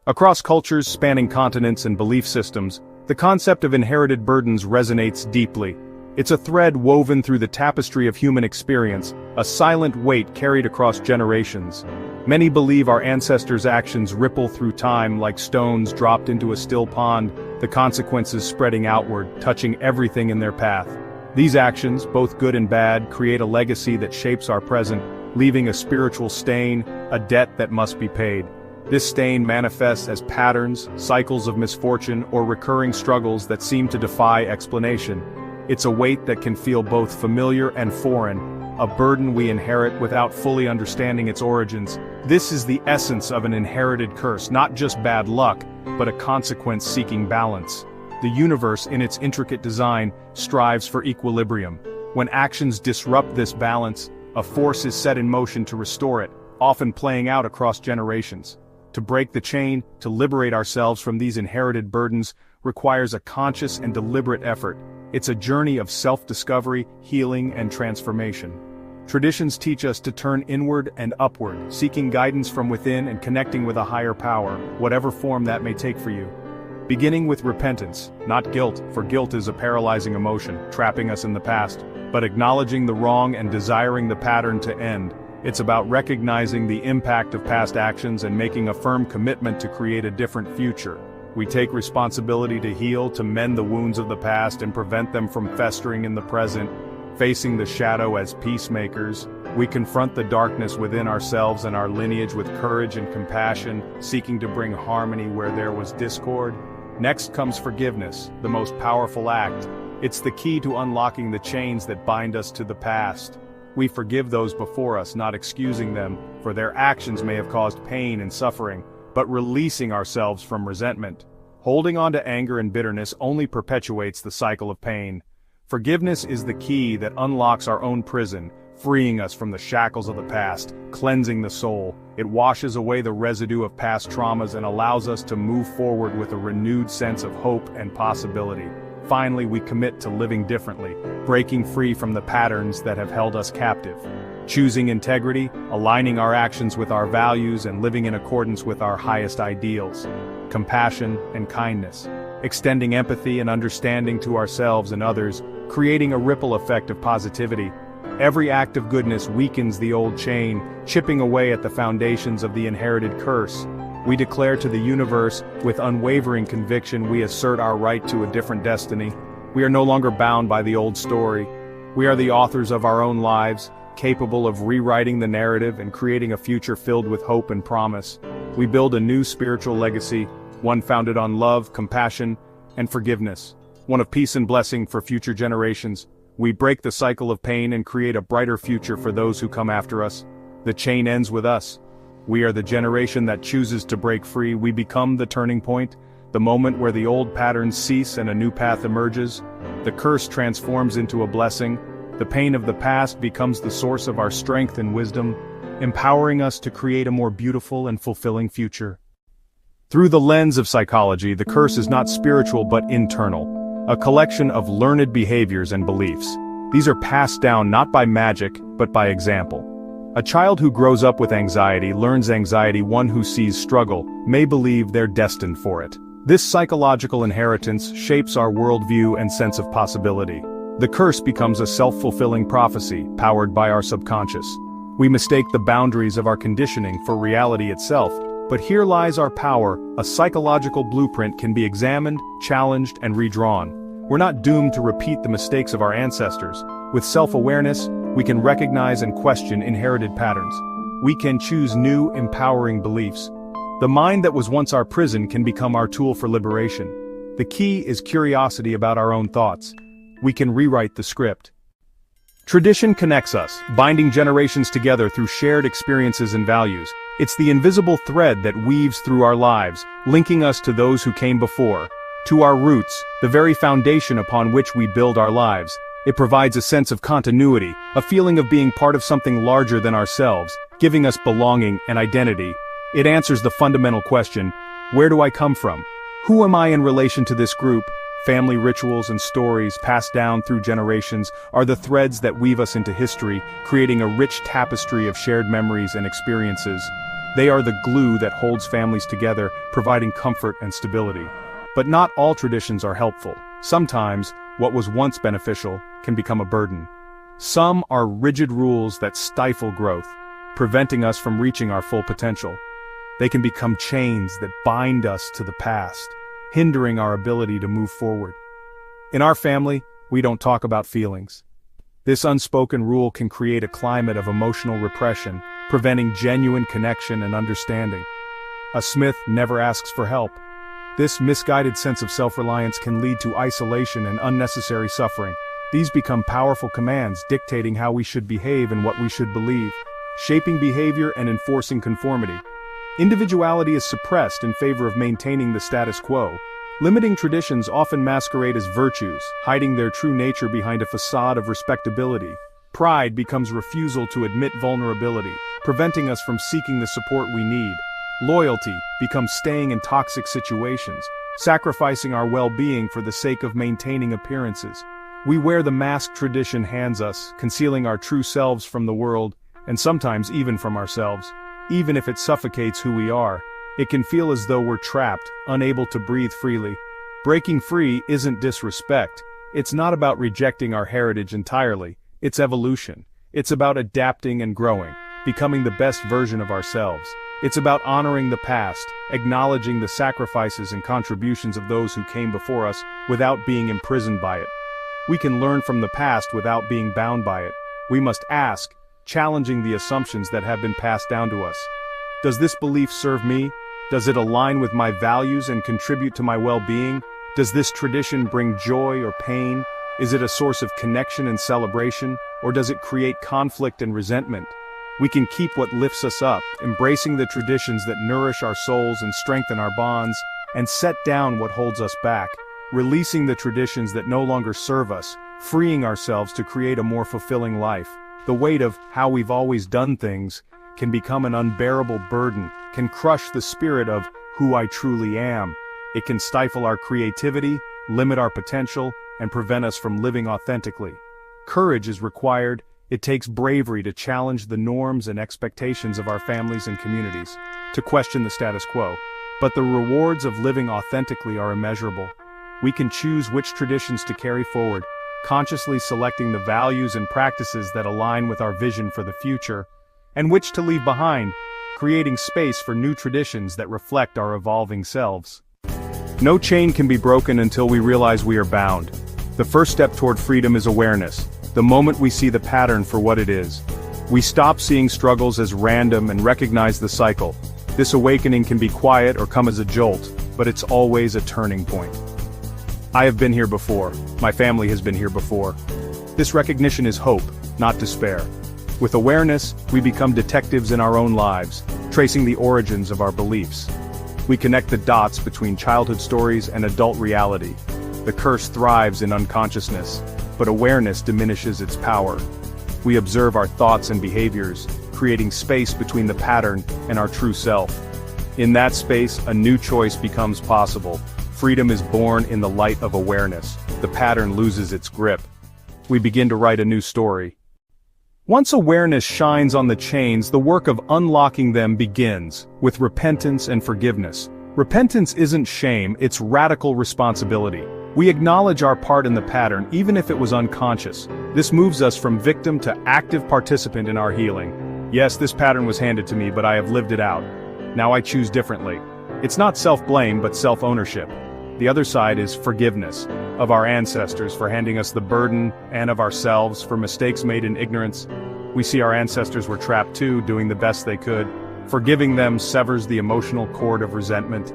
Across cultures spanning continents and belief systems, the concept of inherited burdens resonates deeply. It's a thread woven through the tapestry of human experience, a silent weight carried across generations. Many believe our ancestors' actions ripple through time like stones dropped into a still pond, the consequences spreading outward, touching everything in their path. These actions, both good and bad, create a legacy that shapes our present, leaving a spiritual stain, a debt that must be paid. This stain manifests as patterns, cycles of misfortune, or recurring struggles that seem to defy explanation. It's a weight that can feel both familiar and foreign, a burden we inherit without fully understanding its origins. This is the essence of an inherited curse, not just bad luck, but a consequence-seeking balance. The universe, in its intricate design, strives for equilibrium. When actions disrupt this balance, a force is set in motion to restore it, often playing out across generations. To break the chain, to liberate ourselves from these inherited burdens, requires a conscious and deliberate effort. It's a journey of self-discovery, healing, and transformation. Traditions teach us to turn inward and upward, seeking guidance from within and connecting with a higher power, whatever form that may take for you. Beginning with repentance, not guilt, for guilt is a paralyzing emotion, trapping us in the past, but acknowledging the wrong and desiring the pattern to end. It's about recognizing the impact of past actions and making a firm commitment to create a different future. We take responsibility to heal, to mend the wounds of the past and prevent them from festering in the present. Facing the shadow as peacemakers, we confront the darkness within ourselves and our lineage with courage and compassion, seeking to bring harmony where there was discord. Next comes forgiveness, the most powerful act. It's the key to unlocking the chains that bind us to the past. We forgive those before us, not excusing them, for their actions may have caused pain and suffering, but releasing ourselves from resentment. Holding on to anger and bitterness only perpetuates the cycle of pain. Forgiveness is the key that unlocks our own prison, freeing us from the shackles of the past, cleansing the soul. It washes away the residue of past traumas and allows us to move forward with a renewed sense of hope and possibility. Finally, we commit to living differently, breaking free from the patterns that have held us captive. Choosing integrity, aligning our actions with our values and living in accordance with our highest ideals. Compassion and kindness. Extending empathy and understanding to ourselves and others, creating a ripple effect of positivity. Every act of goodness weakens the old chain, chipping away at the foundations of the inherited curse. We declare to the universe, with unwavering conviction, we assert our right to a different destiny. We are no longer bound by the old story. We are the authors of our own lives, capable of rewriting the narrative and creating a future filled with hope and promise. We build a new spiritual legacy, one founded on love, compassion, and forgiveness. One of peace and blessing for future generations. We break the cycle of pain and create a brighter future for those who come after us. The chain ends with us. We are the generation that chooses to break free. We become the turning point, the moment where the old patterns cease and a new path emerges. The curse transforms into a blessing. The pain of the past becomes the source of our strength and wisdom, empowering us to create a more beautiful and fulfilling future. Through the lens of psychology, the curse is not spiritual but internal, a collection of learned behaviors and beliefs. These are passed down not by magic, but by example. A child who grows up with anxiety learns anxiety. One who sees struggle may believe they're destined for it. This psychological inheritance shapes our worldview and sense of possibility. The curse becomes a self-fulfilling prophecy, powered by our subconscious. We mistake the boundaries of our conditioning for reality itself, but here lies our power. A psychological blueprint can be examined, challenged, and redrawn. We're not doomed to repeat the mistakes of our ancestors. With self-awareness, we can recognize and question inherited patterns. We can choose new, empowering beliefs. The mind that was once our prison can become our tool for liberation. The key is curiosity about our own thoughts. We can rewrite the script. Tradition connects us, binding generations together through shared experiences and values. It's the invisible thread that weaves through our lives, linking us to those who came before, to our roots, the very foundation upon which we build our lives. It provides a sense of continuity, a feeling of being part of something larger than ourselves, giving us belonging and identity. It answers the fundamental question, where do I come from? Who am I in relation to this group? Family rituals and stories passed down through generations are the threads that weave us into history, creating a rich tapestry of shared memories and experiences. They are the glue that holds families together, providing comfort and stability. But not all traditions are helpful. Sometimes, what was once beneficial can become a burden. Some are rigid rules that stifle growth, preventing us from reaching our full potential. They can become chains that bind us to the past, hindering our ability to move forward. In our family, we don't talk about feelings. This unspoken rule can create a climate of emotional repression, preventing genuine connection and understanding. A smith never asks for help. This misguided sense of self-reliance can lead to isolation and unnecessary suffering. These become powerful commands dictating how we should behave and what we should believe, shaping behavior and enforcing conformity. Individuality is suppressed in favor of maintaining the status quo. Limiting traditions often masquerade as virtues, hiding their true nature behind a facade of respectability. Pride becomes refusal to admit vulnerability, preventing us from seeking the support we need. Loyalty becomes staying in toxic situations, sacrificing our well-being for the sake of maintaining appearances. We wear the mask tradition hands us, concealing our true selves from the world, and sometimes even from ourselves. Even if it suffocates who we are, it can feel as though we're trapped, unable to breathe freely. Breaking free isn't disrespect. It's not about rejecting our heritage entirely. It's evolution. It's about adapting and growing, becoming the best version of ourselves. It's about honoring the past, acknowledging the sacrifices and contributions of those who came before us without being imprisoned by it. We can learn from the past without being bound by it. We must ask, challenging the assumptions that have been passed down to us. Does this belief serve me? Does it align with my values and contribute to my well-being? Does this tradition bring joy or pain? Is it a source of connection and celebration, or does it create conflict and resentment? We can keep what lifts us up, embracing the traditions that nourish our souls and strengthen our bonds, and set down what holds us back, releasing the traditions that no longer serve us, freeing ourselves to create a more fulfilling life. The weight of how we've always done things can become an unbearable burden, can crush the spirit of who I truly am. It can stifle our creativity, limit our potential, and prevent us from living authentically. Courage is required. It takes bravery to challenge the norms and expectations of our families and communities, to question the status quo. But the rewards of living authentically are immeasurable. We can choose which traditions to carry forward, consciously selecting the values and practices that align with our vision for the future, and which to leave behind, creating space for new traditions that reflect our evolving selves. No chain can be broken until we realize we are bound. The first step toward freedom is awareness. The moment we see the pattern for what it is, we stop seeing struggles as random and recognize the cycle. This awakening can be quiet or come as a jolt, but it's always a turning point. I have been here before. My family has been here before. This recognition is hope, not despair. With awareness, we become detectives in our own lives, tracing the origins of our beliefs. We connect the dots between childhood stories and adult reality. The curse thrives in unconsciousness, but awareness diminishes its power. We observe our thoughts and behaviors, creating space between the pattern and our true self. In that space, a new choice becomes possible. Freedom is born in the light of awareness. The pattern loses its grip. We begin to write a new story. Once awareness shines on the chains, the work of unlocking them begins, with repentance and forgiveness. Repentance isn't shame, it's radical responsibility. We acknowledge our part in the pattern, even if it was unconscious. This moves us from victim to active participant in our healing. Yes, this pattern was handed to me, but I have lived it out. Now I choose differently. It's not self-blame, but self-ownership. The other side is forgiveness, of our ancestors for handing us the burden, and of ourselves for mistakes made in ignorance. We see our ancestors were trapped too, doing the best they could. Forgiving them severs the emotional cord of resentment.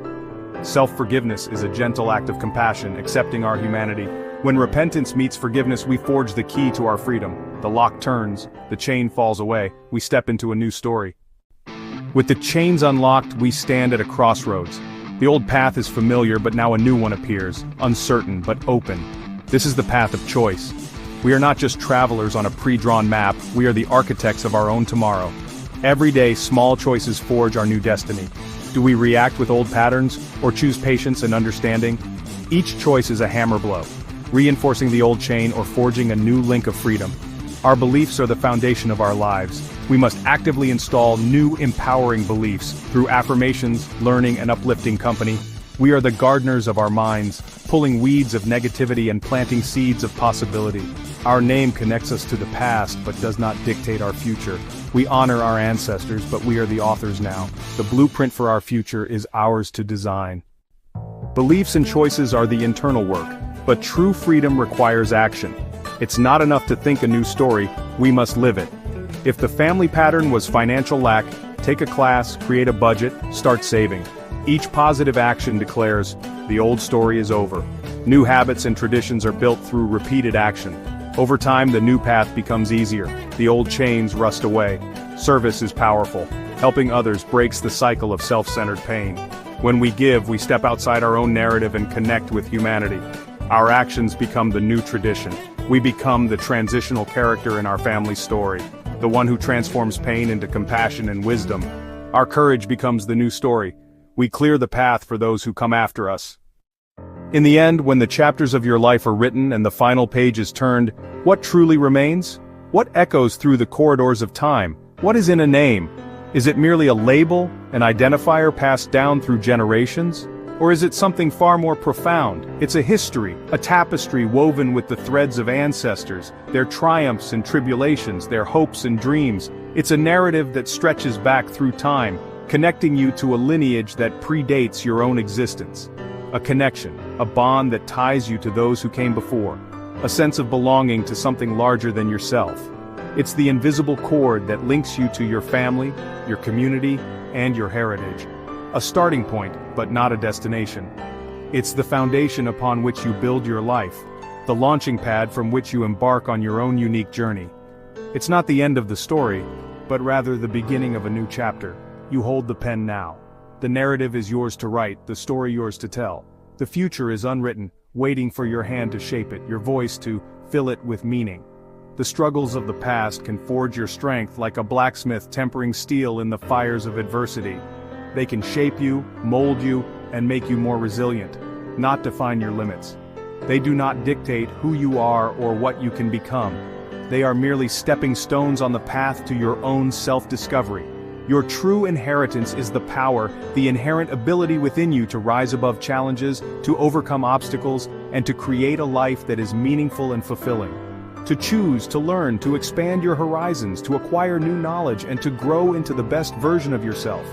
Self-forgiveness is a gentle act of compassion, accepting our humanity. When repentance meets forgiveness, we forge the key to our freedom. The lock turns, the chain falls away, we step into a new story. With the chains unlocked, we stand at a crossroads. The old path is familiar, but now a new one appears, uncertain but open. This is the path of choice. We are not just travelers on a pre-drawn map, we are the architects of our own tomorrow. Every day, small choices forge our new destiny. Do we react with old patterns, or choose patience and understanding? Each choice is a hammer blow, reinforcing the old chain or forging a new link of freedom. Our beliefs are the foundation of our lives. We must actively install new empowering beliefs through affirmations, learning, and uplifting company. We are the gardeners of our minds, pulling weeds of negativity and planting seeds of possibility. Our name connects us to the past but does not dictate our future. We honor our ancestors, but we are the authors now. The blueprint for our future is ours to design. Beliefs and choices are the internal work, but true freedom requires action. It's not enough to think a new story, we must live it. If the family pattern was financial lack, take a class, create a budget, start saving. Each positive action declares, the old story is over. New habits and traditions are built through repeated action. Over time, the new path becomes easier. The old chains rust away. Service is powerful. Helping others breaks the cycle of self-centered pain. When we give, we step outside our own narrative and connect with humanity. Our actions become the new tradition. We become the transitional character in our family story, the one who transforms pain into compassion and wisdom. Our courage becomes the new story. We clear the path for those who come after us. In the end, when the chapters of your life are written and the final page is turned, what truly remains? What echoes through the corridors of time? What is in a name? Is it merely a label, an identifier passed down through generations? Or is it something far more profound? It's a history, a tapestry woven with the threads of ancestors, their triumphs and tribulations, their hopes and dreams. It's a narrative that stretches back through time, connecting you to a lineage that predates your own existence. A connection, a bond that ties you to those who came before. A sense of belonging to something larger than yourself. It's the invisible cord that links you to your family, your community, and your heritage. A starting point, but not a destination. It's the foundation upon which you build your life, the launching pad from which you embark on your own unique journey. It's not the end of the story, but rather the beginning of a new chapter. You hold the pen now. The narrative is yours to write, the story yours to tell. The future is unwritten, waiting for your hand to shape it, your voice to fill it with meaning. The struggles of the past can forge your strength like a blacksmith tempering steel in the fires of adversity. They can shape you, mold you, and make you more resilient, not define your limits. They do not dictate who you are or what you can become. They are merely stepping stones on the path to your own self-discovery. Your true inheritance is the power, the inherent ability within you to rise above challenges, to overcome obstacles, and to create a life that is meaningful and fulfilling. To choose, to learn, to expand your horizons, to acquire new knowledge, and to grow into the best version of yourself.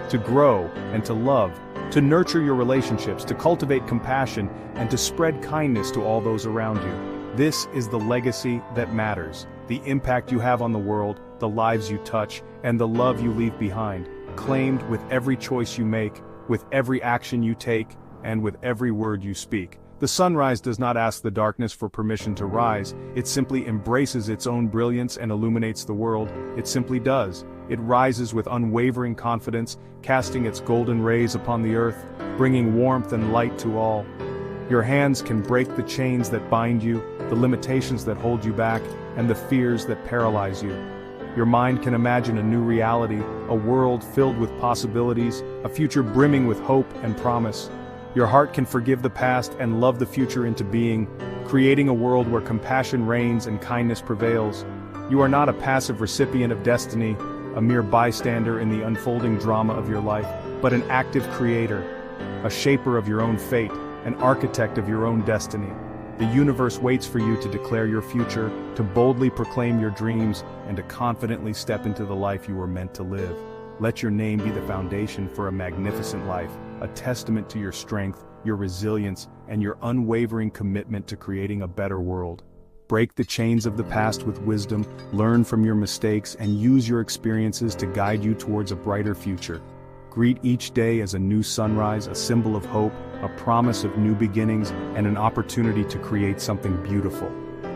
To grow and to love, to nurture your relationships, to cultivate compassion, and to spread kindness to all those around you. This is the legacy that matters, the impact you have on the world, the lives you touch, and the love you leave behind, claimed with every choice you make, with every action you take, and with every word you speak. The sunrise does not ask the darkness for permission to rise, it simply embraces its own brilliance and illuminates the world. It simply does. It rises with unwavering confidence, casting its golden rays upon the earth, bringing warmth and light to all. Your hands can break the chains that bind you, the limitations that hold you back, and the fears that paralyze you. Your mind can imagine a new reality, a world filled with possibilities, a future brimming with hope and promise. Your heart can forgive the past and love the future into being, creating a world where compassion reigns and kindness prevails. You are not a passive recipient of destiny, a mere bystander in the unfolding drama of your life, but an active creator, a shaper of your own fate, an architect of your own destiny. The universe waits for you to declare your future, to boldly proclaim your dreams, and to confidently step into the life you were meant to live. Let your name be the foundation for a magnificent life, a testament to your strength, your resilience, and your unwavering commitment to creating a better world. Break the chains of the past with wisdom, learn from your mistakes, and use your experiences to guide you towards a brighter future. Greet each day as a new sunrise, a symbol of hope, a promise of new beginnings, and an opportunity to create something beautiful.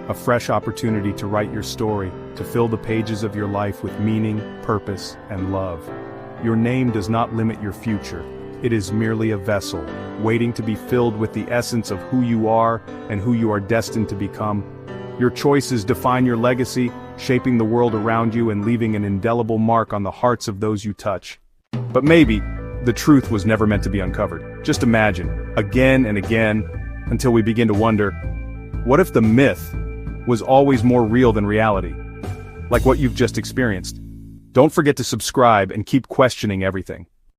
A fresh opportunity to write your story, to fill the pages of your life with meaning, purpose, and love. Your name does not limit your future. It is merely a vessel, waiting to be filled with the essence of who you are and who you are destined to become. Your choices define your legacy, shaping the world around you and leaving an indelible mark on the hearts of those you touch. But maybe, the truth was never meant to be uncovered. Just imagine, again and again, until we begin to wonder, what if the myth was always more real than reality? Like what you've just experienced. Don't forget to subscribe and keep questioning everything.